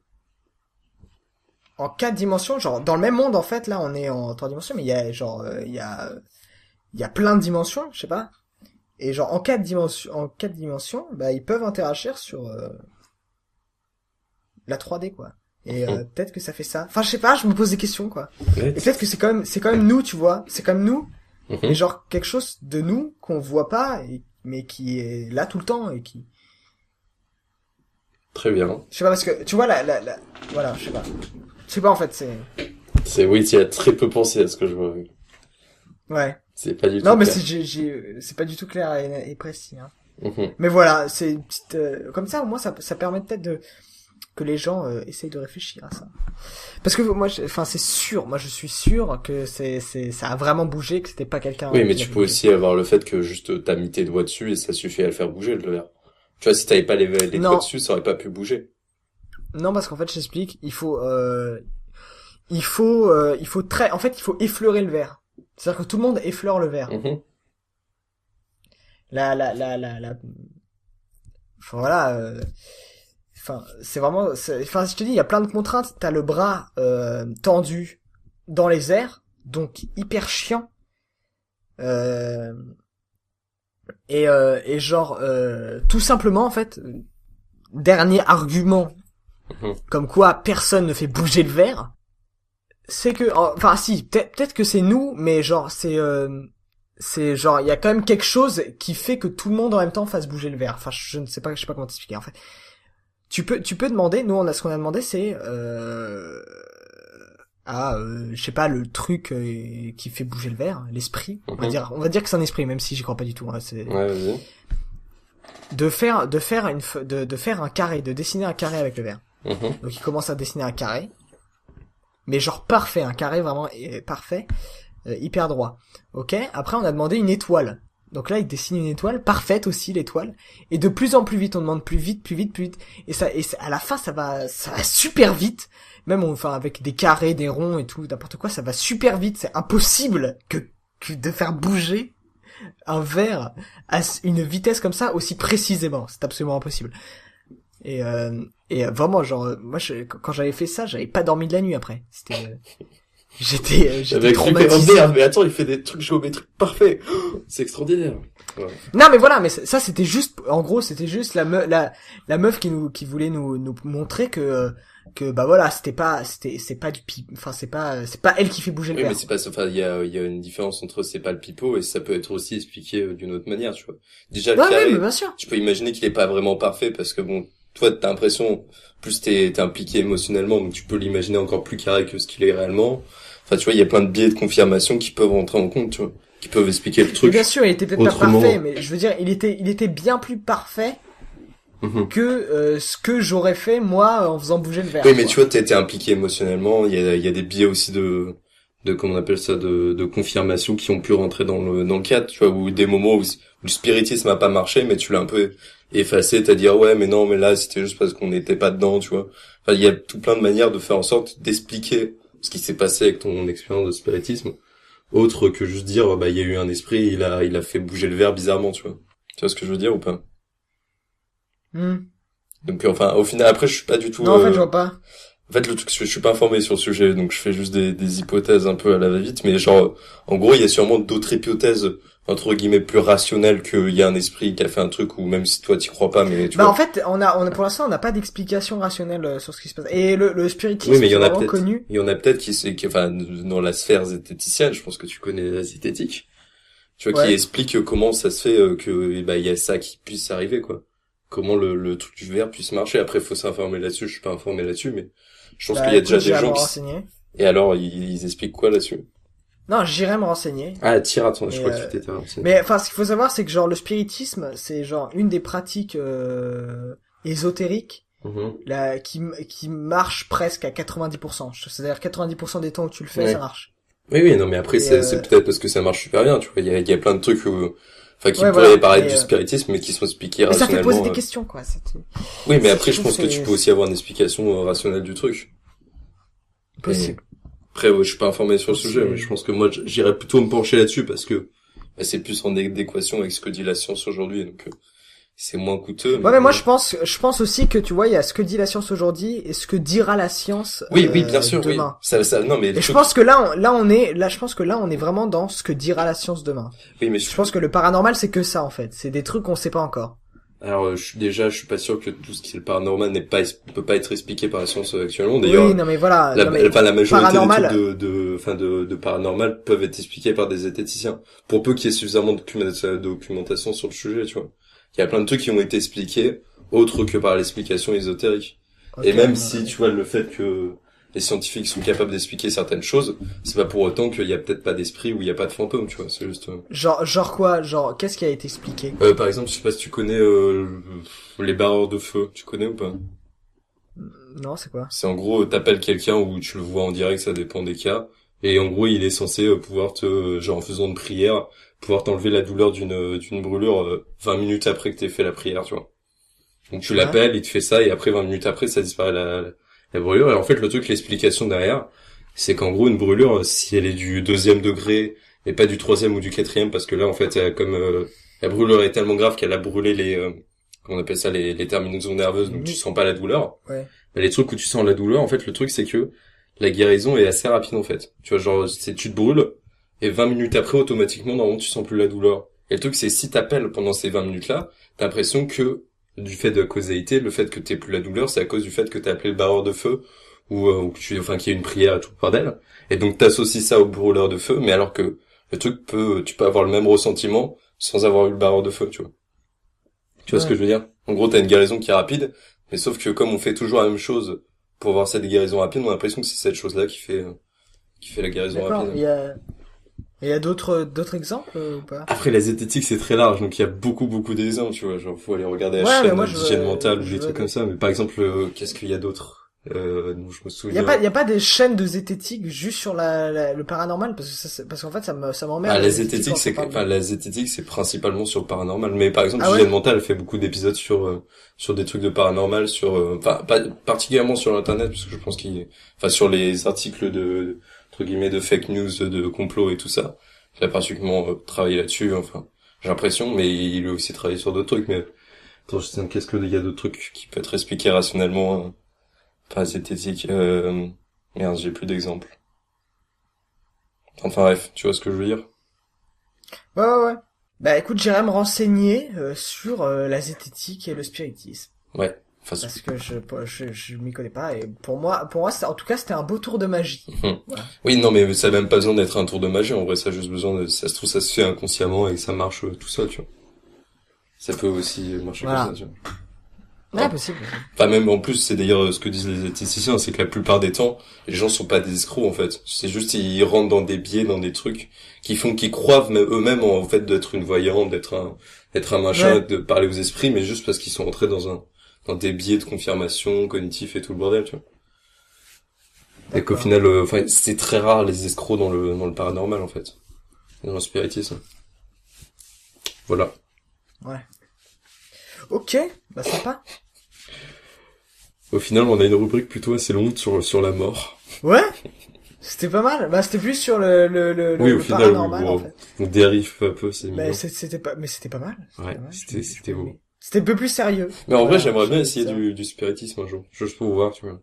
en 4 dimensions, genre, dans le même monde, en fait, là, on est en 3 dimensions, mais il y a, genre, il y a plein de dimensions, je sais pas. Et genre, en 4 dimensions, bah, ils peuvent interagir sur, la 3D, quoi. Et, peut-être que ça fait ça. Enfin, je sais pas, je me pose des questions, quoi. Ouais. Et peut-être que c'est quand même nous, tu vois. C'est comme nous. Mm-hmm. Mais genre, quelque chose de nous qu'on voit pas, mais qui est là tout le temps et qui... Très bien. Je sais pas, parce que, tu vois, voilà, je sais pas. Je sais pas, en fait, oui, tu as très peu pensé à ce que je vois. Ouais. C'est pas du tout non, mais clair. c'est pas du tout clair et précis, hein. Mm-hmm. Mais voilà, c'est une petite, comme ça, au moins, ça permet peut-être que les gens, essayent de réfléchir à ça. Parce que moi, c'est sûr, moi je suis sûr que ça a vraiment bougé, que c'était pas quelqu'un... Oui, mais tu peux aussi avoir le fait que juste t'as mis tes doigts dessus et ça suffit à le faire bouger, le verre. Tu vois, si t'avais pas les doigts dessus, ça aurait pas pu bouger. Non, parce qu'en fait, j'explique, il faut effleurer le verre. C'est-à-dire que tout le monde effleure le verre. Mm-hmm. Enfin, voilà, enfin, c'est vraiment, enfin, je te dis, il y a plein de contraintes. T'as le bras tendu dans les airs, donc hyper chiant. Et genre, tout simplement, en fait, dernier argument, comme quoi personne ne fait bouger le verre, c'est que, enfin, si, peut-être que c'est nous, mais genre, c'est genre, il y a quand même quelque chose qui fait que tout le monde en même temps fasse bouger le verre. Enfin, je ne sais pas, je sais pas comment t'expliquer, en fait. Tu peux demander, nous, ce qu'on a demandé, c'est, je sais pas, le truc qui fait bouger le verre, l'esprit. On va dire que c'est un esprit, même si j'y crois pas du tout. Hein, c'est... Ouais, vas-y. De faire un carré, de dessiner un carré avec le verre. Donc il commence à dessiner un carré, mais genre parfait, un carré vraiment parfait, hyper droit. Ok. Après on a demandé une étoile. Donc là il dessine une étoile parfaite aussi, l'étoile, et de plus en plus vite, on demande plus vite, et à la fin ça va super vite. Même enfin avec des carrés, des ronds et tout, n'importe quoi, ça va super vite. C'est impossible que de faire bouger un verre à une vitesse comme ça aussi précisément. C'est absolument impossible. Et vraiment, genre, moi, quand j'avais fait ça, j'avais pas dormi de la nuit après. J'étais traumatisé. Merde, mais attends, il fait des trucs géométriques parfaits. C'est extraordinaire. Ouais. Non, mais voilà, mais ça, c'était juste, en gros, c'était juste la meuf qui voulait nous montrer que bah voilà, c'est pas elle qui fait bouger le verre. Oui, mais c'est pas, enfin, il y a une différence entre c'est pas le pipeau et ça peut être aussi expliqué d'une autre manière, tu vois. Déjà, le carré, mais bien sûr. Tu peux imaginer qu'il est pas vraiment parfait parce que bon, toi, t'as l'impression, plus t'es impliqué émotionnellement, donc tu peux l'imaginer encore plus carré que ce qu'il est réellement. Enfin, tu vois, il y a plein de biais de confirmation qui peuvent rentrer en compte, tu vois, qui peuvent expliquer le truc. Mais bien sûr, il était peut-être pas parfait, mais je veux dire, il était bien plus parfait que ce que j'aurais fait moi en faisant bouger le verre. Oui, mais tu vois, t'es impliqué émotionnellement. Il y a des biais aussi de comment on appelle ça, de confirmation qui ont pu rentrer dans le cadre, tu vois, ou des moments où le spiritisme a pas marché, mais tu l'as un peu effacé, t'as dit ah ouais, mais non, mais là c'était juste parce qu'on n'était pas dedans, tu vois. Enfin, il y a tout plein de manières de faire en sorte d'expliquer ce qui s'est passé avec ton expérience de spiritisme, autre que juste dire bah il y a eu un esprit, il a fait bouger le verre bizarrement, tu vois. Tu vois ce que je veux dire ou pas? Donc enfin au final après je suis pas du tout non en fait je vois pas. En fait le truc je suis pas informé sur le sujet donc je fais juste des hypothèses un peu à la va-vite mais genre en gros il y a sûrement d'autres hypothèses entre guillemets plus rationnelles qu'il y a un esprit qui a fait un truc ou même si toi t'y crois pas mais tu vois. En fait on a pour l'instant on n'a pas d'explication rationnelle sur ce qui se passe et le spiritisme oui, mais il y en a peut-être connu. Il y en a peut-être qui enfin dans la sphère zététicienne je pense que tu connais la zététique tu vois qui explique comment ça se fait que bah il y a ça qui puisse arriver quoi. Comment le truc du verre puisse marcher. Après, faut s'informer là-dessus. Je suis pas informé là-dessus, mais je pense qu'il y a déjà des gens qui... Et alors, ils expliquent quoi là-dessus? Non, j'irai me renseigner. Ah, tire, attends, je crois que tu t'étais renseigné. Mais enfin, ce qu'il faut savoir, c'est que genre le spiritisme, c'est genre une des pratiques ésotériques là, qui marche presque à 90%. C'est-à-dire 90% des temps où tu le fais, ça marche. Oui, non, mais après, c'est peut-être parce que ça marche super bien, tu vois. Il y a plein de trucs enfin, qui pourraient paraître du spiritisme, mais qui sont expliqués rationnellement. Ça fait poser des questions, quoi. Oui, mais après, je pense que tu peux aussi avoir une explication rationnelle du truc. Possible. Après, je suis pas informé sur le sujet, mais je pense que moi, j'irais plutôt me pencher là-dessus parce que c'est plus en adéquation avec ce que dit la science aujourd'hui, donc c'est moins coûteux. Mais moi, je pense aussi que tu vois, il y a ce que dit la science aujourd'hui et ce que dira la science oui, bien sûr, demain. Oui. Ça, non, mais et je pense que je pense que là, on est vraiment dans ce que dira la science demain. Oui, mais je pense que le paranormal, c'est que ça, en fait. C'est des trucs qu'on sait pas encore. Alors, je suis pas sûr que tout ce qui est le paranormal peut pas être expliqué par la science actuellement. D'ailleurs, oui, non, mais voilà. La majorité des trucs de paranormal peuvent être expliqués par des zététiciens. Pour peu qu'il y ait suffisamment de documentation sur le sujet, tu vois. Il y a plein de trucs qui ont été expliqués, autres que par l'explication ésotérique. Okay, et même si, tu vois, le fait que les scientifiques sont capables d'expliquer certaines choses, c'est pas pour autant qu'il y a peut-être pas d'esprit ou il y a pas de fantôme, tu vois, c'est juste... Genre quoi? Genre, qu'est-ce qui a été expliqué? Par exemple, je sais pas si tu connais, les barreurs de feu, tu connais ou pas? Non, c'est quoi? C'est en gros, t'appelles quelqu'un ou tu le vois en direct, ça dépend des cas, et en gros, il est censé pouvoir genre en faisant une prière, pouvoir t'enlever la douleur d'une brûlure 20 minutes après que t'aies fait la prière, tu vois. Donc tu l'appelles, il te fait ça, et après 20 minutes après, ça disparaît la brûlure. Et en fait, le truc, l'explication derrière, c'est qu'en gros, une brûlure, si elle est du 2e degré, et pas du 3e ou du 4e, parce que là, en fait, comme la brûlure est tellement grave qu'elle a brûlé on appelle ça les terminaisons nerveuses, donc tu sens pas la douleur. Ouais. Mais les trucs où tu sens la douleur, en fait, le truc, c'est que la guérison est assez rapide, en fait. Tu vois, genre, tu te brûles, et 20 minutes après, automatiquement, normalement, tu sens plus la douleur. Et le truc, c'est si t'appelles pendant ces 20 minutes-là, t'as l'impression que, du fait de causalité, le fait que t'aies plus la douleur, c'est à cause du fait que t'as appelé le barreur de feu, ou que qu'il y ait une prière et tout le bordel. Et donc, t'associes ça au brûleur de feu, mais alors que le truc tu peux avoir le même ressentiment sans avoir eu le barreur de feu, tu vois. Tu vois ce que je veux dire? En gros, t'as une guérison qui est rapide, mais sauf que comme on fait toujours la même chose pour avoir cette guérison rapide, on a l'impression que c'est cette chose-là qui fait la guérison rapide. Il y a d'autres exemples ou pas? Après, la zététique, c'est très large, donc il y a beaucoup d'exemples, tu vois. Genre, faut aller regarder la chaîne d'hygiène mentale ou des trucs comme ça. Mais par exemple, qu'est-ce qu'il y a d'autre? Dont je me souviens. Il y a pas des chaînes de zététique juste sur le paranormal, parce qu'en fait, ça m'emmerde. Ah, la zététique, la zététique, c'est principalement sur le paranormal. Mais par exemple, l'hygiène mentale fait beaucoup d'épisodes sur des trucs de paranormal, pas particulièrement sur l'internet, parce que je pense sur les articles entre guillemets, de fake news, de complot et tout ça. Il a particulièrement travaillé là-dessus, enfin, j'ai l'impression, mais il a aussi travaillé sur d'autres trucs, mais, attends, je sais, qu'est-ce qu'il y a d'autres trucs qui peuvent être expliqués rationnellement, par zététique, merde, j'ai plus d'exemples. Enfin bref, tu vois ce que je veux dire? Ouais. Bah écoute, j'irai me renseigner sur la zététique et le spiritisme. Ouais. Parce que je m'y connais pas, et pour moi, en tout cas, c'était un beau tour de magie. Voilà. Oui, non, mais ça n'a même pas besoin d'être un tour de magie. En vrai, ça a juste besoin ça se trouve, ça se fait inconsciemment et ça marche tout seul, tu vois. Ça peut aussi marcher comme ça, tu vois. Ouais, possible. Enfin, même en plus, c'est d'ailleurs ce que disent les zététiciens, c'est que la plupart des temps, les gens sont pas des escrocs, en fait. C'est juste, ils rentrent dans des biais, dans des trucs qu'ils croient eux-mêmes en fait d'être une voyante, d'être un machin, de parler aux esprits, mais juste parce qu'ils sont entrés dans des biais de confirmation cognitif et tout le bordel, tu vois. Et qu'au final, c'est très rare les escrocs dans le paranormal, en fait. Dans le spiritisme. Voilà. Ouais. Ok, bah sympa. Au final, on a une rubrique plutôt assez longue sur la mort. Ouais. C'était pas mal. Bah c'était plus sur le oui, le au final, paranormal, en fait. On dérive peu à peu, c'est mignon. Mais c'était pas mal. Ouais, c'était beau. C'était un peu plus sérieux. Mais en vrai, j'aimerais bien essayer du spiritisme un jour. Juste pour voir, tu vois.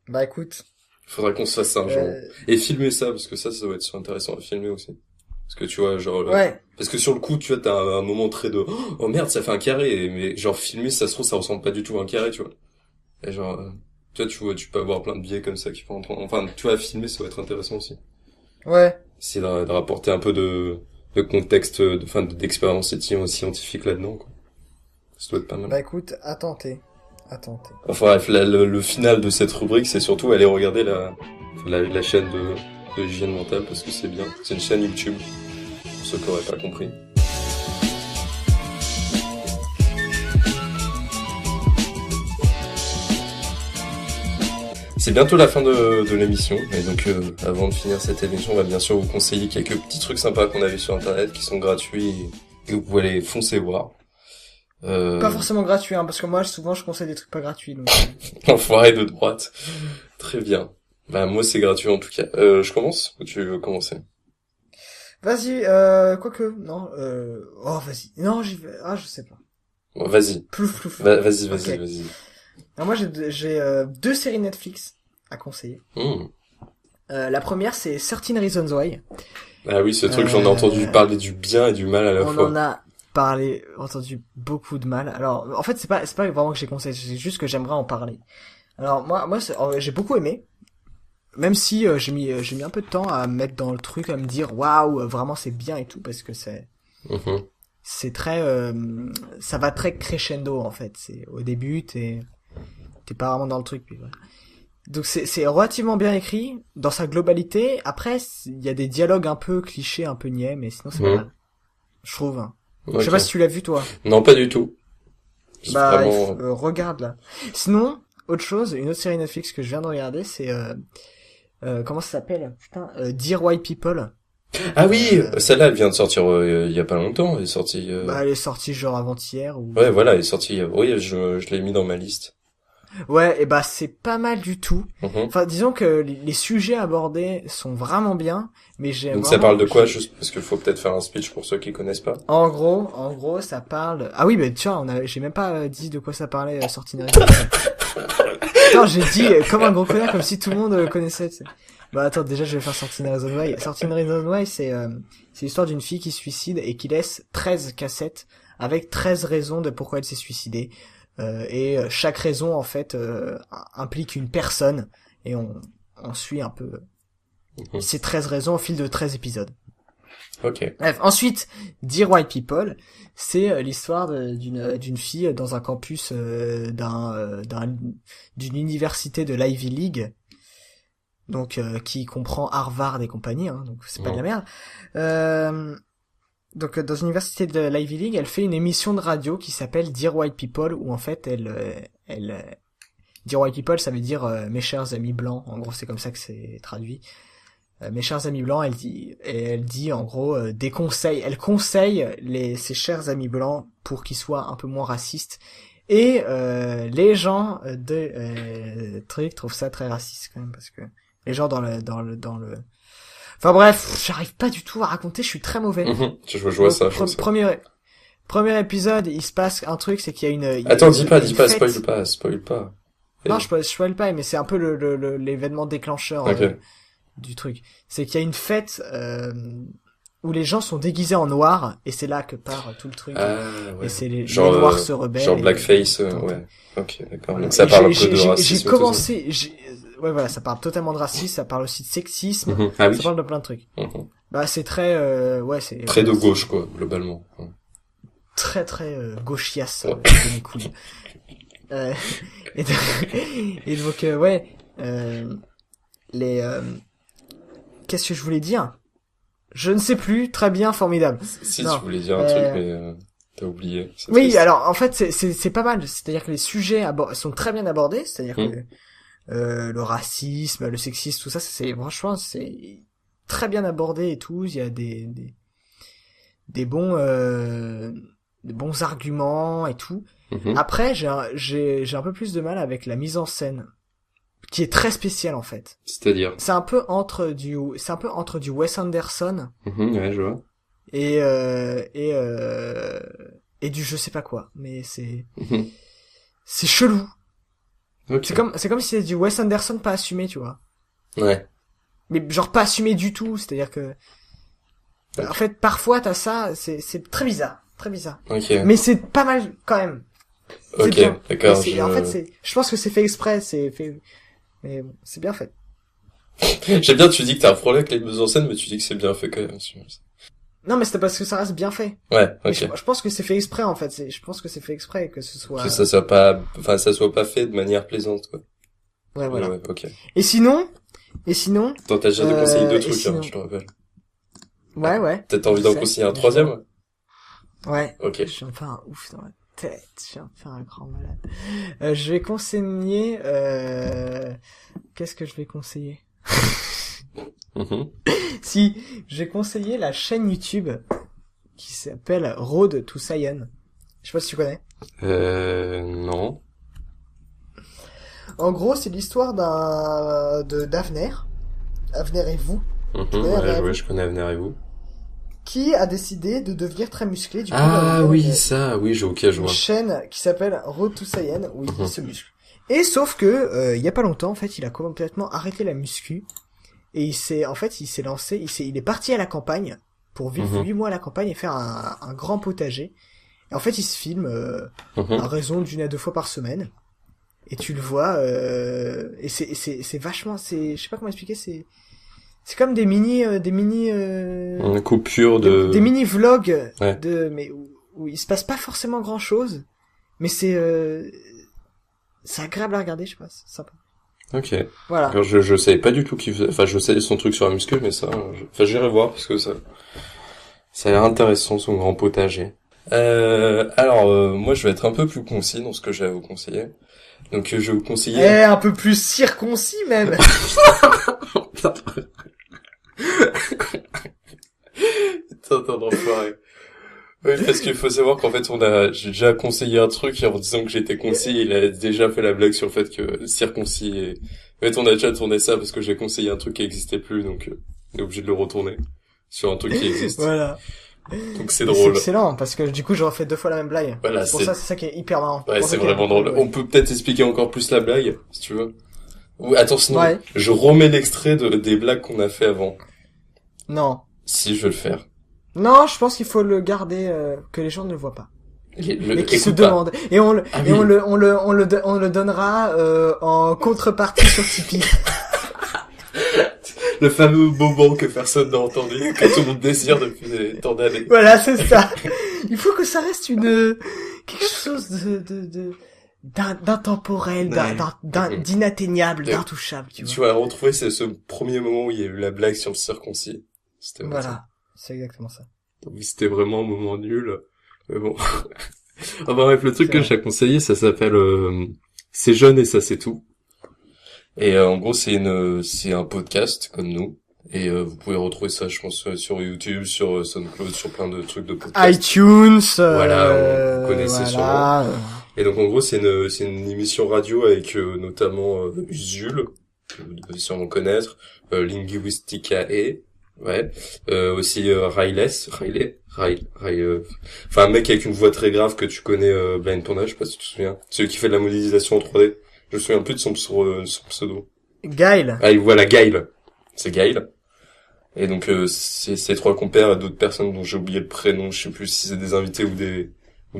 Bah écoute. Faudra qu'on se fasse ça un jour. Et filmer ça, parce que ça va être intéressant à filmer aussi. Parce que tu vois, genre... Ouais. Parce que sur le coup, tu vois, t'as un moment très de... Oh merde, ça fait un carré. Mais genre, filmer, ça se trouve, ça ressemble pas du tout à un carré, tu vois. Et genre... tu peux avoir plein de biais comme ça qui vont entendre. Enfin, tu vois, filmer, ça va être intéressant aussi. Ouais. Essayer de rapporter un peu de contexte, d'expérience scientifique là-dedans, quoi. Ça doit être pas mal. Bah écoute, à tenter. Enfin bref, le final de cette rubrique, c'est surtout aller regarder la chaîne de l'hygiène mentale, parce que c'est bien. C'est une chaîne YouTube, pour ceux qui n'auraient pas compris. C'est bientôt la fin de l'émission, et donc avant de finir cette émission, on va bien sûr vous conseiller quelques petits trucs sympas qu'on a vus sur internet, qui sont gratuits, et que vous pouvez aller foncer voir. Pas forcément gratuit, parce que moi, souvent, je conseille des trucs pas gratuits, donc... Enfoiré de droite. Très bien. Bah, moi, c'est gratuit, en tout cas. Je commence? Ou tu veux commencer? Vas-y, quoique, non, vas-y. Non, j'y vais, je sais pas. Bon, vas-y. Plouf. Vas-y. Alors moi, j'ai 2 séries Netflix à conseiller. La première, c'est 13 Reasons Why. Ah oui, ce truc, j'en ai entendu parler du bien et du mal à la fois. On en a entendu beaucoup de mal. Alors, en fait, c'est pas vraiment que j'ai conseillé, c'est juste que j'aimerais en parler. Alors, moi, j'ai beaucoup aimé. Même si j'ai mis un peu de temps à me mettre dans le truc, à me dire waouh, vraiment c'est bien et tout, parce que c'est très ça va très crescendo en fait. C'est au début t'es pas vraiment dans le truc, puis voilà. Donc c'est relativement bien écrit dans sa globalité. Après il y a des dialogues un peu clichés, un peu niais, mais sinon c'est pas mal, je trouve. Okay. Je sais pas si tu l'as vu toi. Non, pas du tout. Bah vraiment... regarde là. Sinon autre chose, une autre série Netflix que je viens de regarder, c'est comment ça s'appelle? Putain, Dear White People. Ah oui, celle-là, elle vient de sortir il y a pas longtemps. Elle est sortie. Bah, elle est sortie genre avant-hier ou. Ouais, voilà, elle est sortie. Oui, je l'ai mis dans ma liste. Ouais, et bah c'est pas mal du tout. Enfin, disons que les sujets abordés sont vraiment bien, mais Donc ça parle de quoi, juste parce qu'il faut peut-être faire un speech pour ceux qui connaissent pas. En gros, ça parle. Ah oui, mais tiens, j'ai même pas dit de quoi ça parlait, Sortinari. Non, j'ai dit comme un gros connard, comme si tout le monde connaissait. T'sais. Bah attends, déjà je vais faire Sorting Reason Why. Sorting Reason Why, c'est l'histoire d'une fille qui se suicide et qui laisse 13 cassettes avec 13 raisons de pourquoi elle s'est suicidée. Et chaque raison en fait implique une personne et on suit un peu ces 13 raisons au fil de 13 épisodes. Ok. Bref, ensuite, Dear White People, c'est l'histoire d'une fille dans un campus d'une université de l'Ivy League, donc qui comprend Harvard et compagnie, hein, donc c'est pas de la merde. Donc dans une université de l'Ivy League, elle fait une émission de radio qui s'appelle Dear White People, où en fait Dear White People, ça veut dire mes chers amis blancs. En gros, c'est comme ça que c'est traduit. Mes chers amis blancs, elle dit en gros des conseils. Elle conseille ses chers amis blancs pour qu'ils soient un peu moins racistes. Et les gens de truc trouvent ça très raciste quand même, parce que les gens dans le enfin bref, j'arrive pas du tout à raconter, je suis très mauvais. Je vois ça. Premier épisode, il se passe un truc, c'est qu'il y a une... Attends, dis pas, spoil pas. Non, je spoil pas, mais c'est un peu l'événement déclencheur du truc. C'est qu'il y a une fête où les gens sont déguisés en noir, et c'est là que part tout le truc. Ouais. Et c'est les noirs se rebellent. Genre blackface, ouais. Ok, d'accord. Donc ça parle un peu de racisme. J'ai commencé... Ouais, voilà, ça parle totalement de racisme, ça parle aussi de sexisme, Ah oui. ça parle de plein de trucs. Bah, c'est très, c'est... Très de gauche, quoi, globalement. Très, gauchiasse, de mes couilles. Et donc, qu'est-ce que je voulais dire? Je ne sais plus, très bien, formidable. Si, tu voulais dire un truc, mais t'as oublié. Oui, triste. alors, en fait, c'est pas mal, c'est-à-dire que les sujets sont très bien abordés, c'est-à-dire que le racisme, le sexisme, tout ça, franchement, c'est très bien abordé et tout. Il y a des bons arguments et tout. Après, j'ai un peu plus de mal avec la mise en scène, qui est très spéciale en fait. C'est-à-dire? C'est un peu entre du Wes Anderson. Ouais, je vois. Et du je sais pas quoi. Mais c'est chelou. Okay. C'est comme si c'était du Wes Anderson pas assumé, tu vois. Ouais. Mais genre pas assumé du tout, c'est-à-dire que en fait parfois t'as ça, c'est très bizarre. Okay. Mais c'est pas mal quand même. Ok, bien. d'accord. En fait je pense que c'est fait exprès, mais bon, c'est bien fait. J'aime bien, tu dis que t'as un problème avec les mises en scène, mais tu dis que c'est bien fait quand même. Non, mais c'était parce que ça reste bien fait. Ouais, ok. Je pense que c'est fait exprès, en fait. Je pense que c'est fait exprès que ce soit... Que ça soit pas fait de manière plaisante, quoi. Ouais, voilà. Ouais, ok. Et sinon... Attends, t'as déjà conseillé deux trucs, sinon... hein, je te rappelle. Ouais. T'as envie d'en conseiller un troisième? Ouais. Ok. Je viens de faire un ouf dans la tête. Je viens de faire un grand malade. Je vais conseiller... Qu'est-ce que je vais conseiller? Si, j'ai conseillé la chaîne YouTube qui s'appelle Road to Science. Je sais pas si tu connais. Non. En gros, c'est l'histoire d'Avner. Avner et vous. Je connais Avner et vous. Qui a décidé de devenir très musclé. Du coup, je vois. Une chaîne qui s'appelle Road to Science où il se muscle. Et sauf que, il y a pas longtemps, en fait, il a complètement arrêté la muscu. Et il s'est lancé, il est parti à la campagne pour vivre 8 mois à la campagne et faire un grand potager. Et en fait, il se filme à raison d'1 à 2 fois par semaine. Et tu le vois, et c'est vachement, je sais pas comment expliquer, c'est comme des mini coupure des mini vlogs ouais. mais où il se passe pas forcément grand chose, mais c'est agréable à regarder, je sais pas, c'est sympa. Ok. Voilà. Alors je savais pas du tout qu'il faisait, enfin je sais son truc sur la muscu, mais j'irai voir parce que ça a l'air intéressant son grand potager. Alors moi je vais être un peu plus concis dans ce que j'ai à vous conseiller. Donc je vais vous conseiller un peu plus circoncis même. Attends, d'enfoiré. Oui, parce qu'il faut savoir qu'en fait, j'ai déjà conseillé un truc et en disant que j'étais concis, il a déjà fait la blague sur le fait que circoncis et... En fait, on a déjà tourné ça parce que j'ai conseillé un truc qui existait plus, donc on est obligé de le retourner sur un truc qui existe. Voilà. Donc c'est drôle. C'est excellent, parce que du coup, j'aurais fait 2 fois la même blague. Voilà, c'est pour ça, c'est ça qui est hyper marrant. Ouais, c'est vraiment drôle. On peut peut-être expliquer encore plus la blague, si tu veux. Ou, attends, sinon, ouais. Je remets l'extrait des blagues qu'on a fait avant. Non. Si, je vais le faire. Non, je pense qu'il faut le garder, que les gens ne le voient pas. Mais qui se pas. demandent. Et on le donnera, en contrepartie sur Tipeee. Le fameux moment que personne n'a entendu, que tout le monde désire depuis tant d'années. Voilà, c'est ça. Il faut que ça reste quelque chose d'intemporel, d'inatteignable, d'intouchable, tu vois. Tu vas retrouver ce premier moment où il y a eu la blague sur le circoncis. Voilà. C'est exactement ça. Oui, c'était vraiment un moment nul. Mais bon. Enfin bref, le truc que j'ai conseillé, ça s'appelle C'est jeune et ça c'est tout. Et en gros, c'est un podcast comme nous. Et vous pouvez retrouver ça, je pense, sur YouTube, sur SoundCloud, sur plein de trucs de podcast. iTunes. Voilà, vous connaissez voilà. sûrement. Et donc en gros, c'est une émission radio avec notamment Usul, que vous devez sûrement connaître, Linguisticae, ouais, aussi Riley, enfin un mec avec une voix très grave que tu connais, Blind Panda, je sais pas si tu te souviens, celui qui fait de la modélisation en 3D. Je me souviens plus de son pseudo. Gaël. Ah, voilà, Gaël. C'est Gaël. Et donc, c'est ces 3 compères et d'autres personnes dont j'ai oublié le prénom. Je sais plus si c'est des invités ou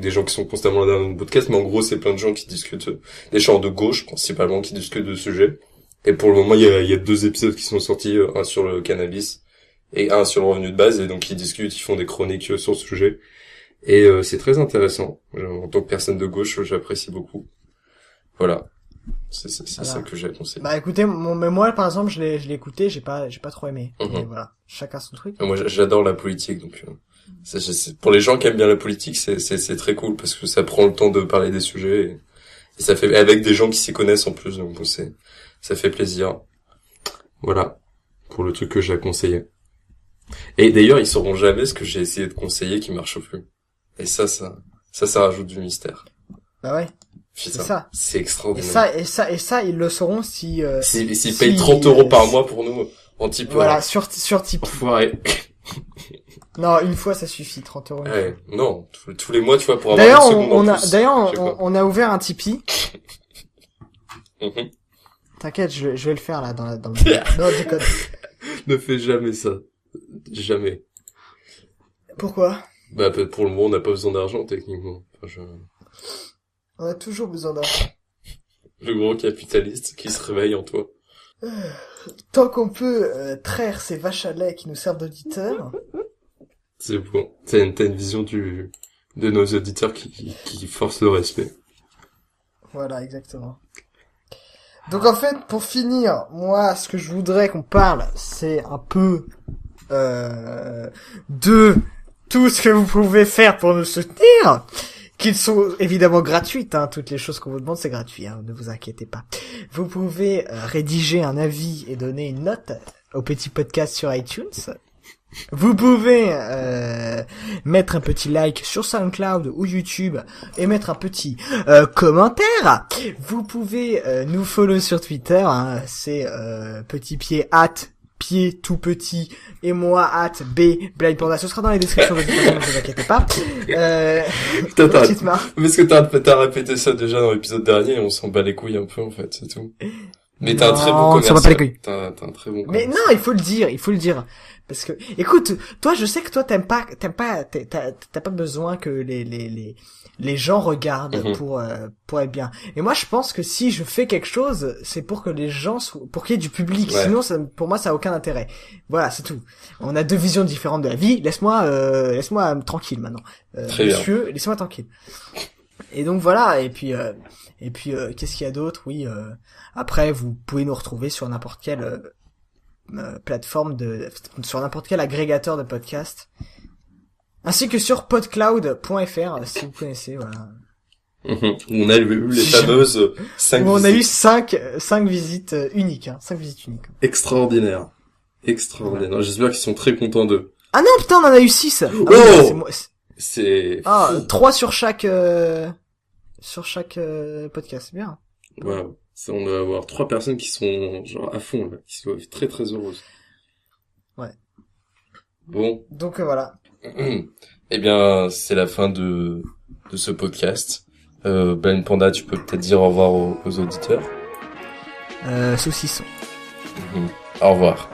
des gens qui sont constamment là dans le podcast. Mais en gros, c'est plein de gens qui discutent, des gens de gauche, principalement, qui discutent de sujets. Et pour le moment, il y a 2 épisodes qui sont sortis, un sur le cannabis et un sur le revenu de base. Et donc, ils discutent, ils font des chroniques sur le sujet. Et c'est très intéressant. En tant que personne de gauche, j'apprécie beaucoup. Voilà. C'est ça que j'ai conseillé. Bah écoutez, mais moi par exemple, je l'ai écouté, j'ai pas trop aimé. Mais voilà, chacun son truc. Moi j'adore la politique, donc pour les gens qui aiment bien la politique, c'est très cool parce que ça prend le temps de parler des sujets et ça fait avec des gens qui s'y connaissent en plus, donc bon, ça fait plaisir. Voilà pour le truc que j'ai conseillé. Et d'ailleurs, ils sauront jamais ce que j'ai essayé de conseiller qui marche plus. Et ça rajoute du mystère. Bah ouais. C'est ça. C'est extraordinaire. Et ça, ils le sauront s'ils payent 30 € par mois pour nous, en type. Voilà, sur Tipeee. Enfoiré. Non, une fois, ça suffit, 30 €. Ouais, non, tous les mois, tu vois, pour avoir une seconde en plus. D'ailleurs, on a ouvert un Tipeee. Mhm. T'inquiète, je vais le faire, là, dans le... Non, je déconne. Ne fais jamais ça. Jamais. Pourquoi? Bah, pour le moment, on n'a pas besoin d'argent, techniquement. Enfin, On a toujours besoin d'argent. Le gros capitaliste qui se réveille en toi. Tant qu'on peut traire ces vaches à lait qui nous servent d'auditeurs. C'est bon. T'as une vision de nos auditeurs qui force le respect. Voilà, exactement. Donc en fait, pour finir, moi, ce que je voudrais qu'on parle, c'est un peu de tout ce que vous pouvez faire pour nous soutenir. Qu'ils sont évidemment gratuites, hein. Toutes les choses qu'on vous demande, c'est gratuit, hein. Ne vous inquiétez pas. Vous pouvez rédiger un avis et donner une note au petit podcast sur iTunes. Vous pouvez mettre un petit like sur SoundCloud ou YouTube et mettre un petit commentaire. Vous pouvez nous follow sur Twitter, hein. C'est petit pied pied tout petit et moi Blind Panda. Ce sera dans les descriptions de toute façon, ne vous inquiétez pas. Parce que t'as répété ça déjà dans l'épisode dernier et on s'en bat les couilles un peu en fait, c'est tout. Mais t'as un très bon commercial. T'as un très bon commercial. Mais non, il faut le dire. Parce que, écoute, toi, je sais que toi, t'as pas besoin que les gens regardent pour être bien. Et moi, je pense que si je fais quelque chose, c'est pour que les gens pour qu'il y ait du public. Ouais. Sinon, pour moi, ça a aucun intérêt. Voilà, c'est tout. On a 2 visions différentes de la vie. Laisse-moi tranquille maintenant. Monsieur, laissez-moi tranquille. Et donc voilà. Et puis, qu'est-ce qu'il y a d'autre? Oui. Après, vous pouvez nous retrouver sur n'importe quelle plateforme sur n'importe quel agrégateur de podcast, ainsi que sur podcloud.fr si vous connaissez, voilà. On a eu les fameuses 5 visites. On a eu 5 visites uniques, hein, 5 visites uniques. Extraordinaire. J'espère qu'ils sont très contents d'eux. Ah non, putain, on en a eu 6. Oh C'est... Ah, 3 sur chaque podcast, c'est bien. Ouais, on doit avoir 3 personnes qui sont genre à fond, là, qui sont très très heureuses. Ouais. Bon. Donc voilà. Eh bien, c'est la fin de ce podcast. Ben Panda, tu peux peut-être dire au revoir aux auditeurs. Saucisson. Au revoir.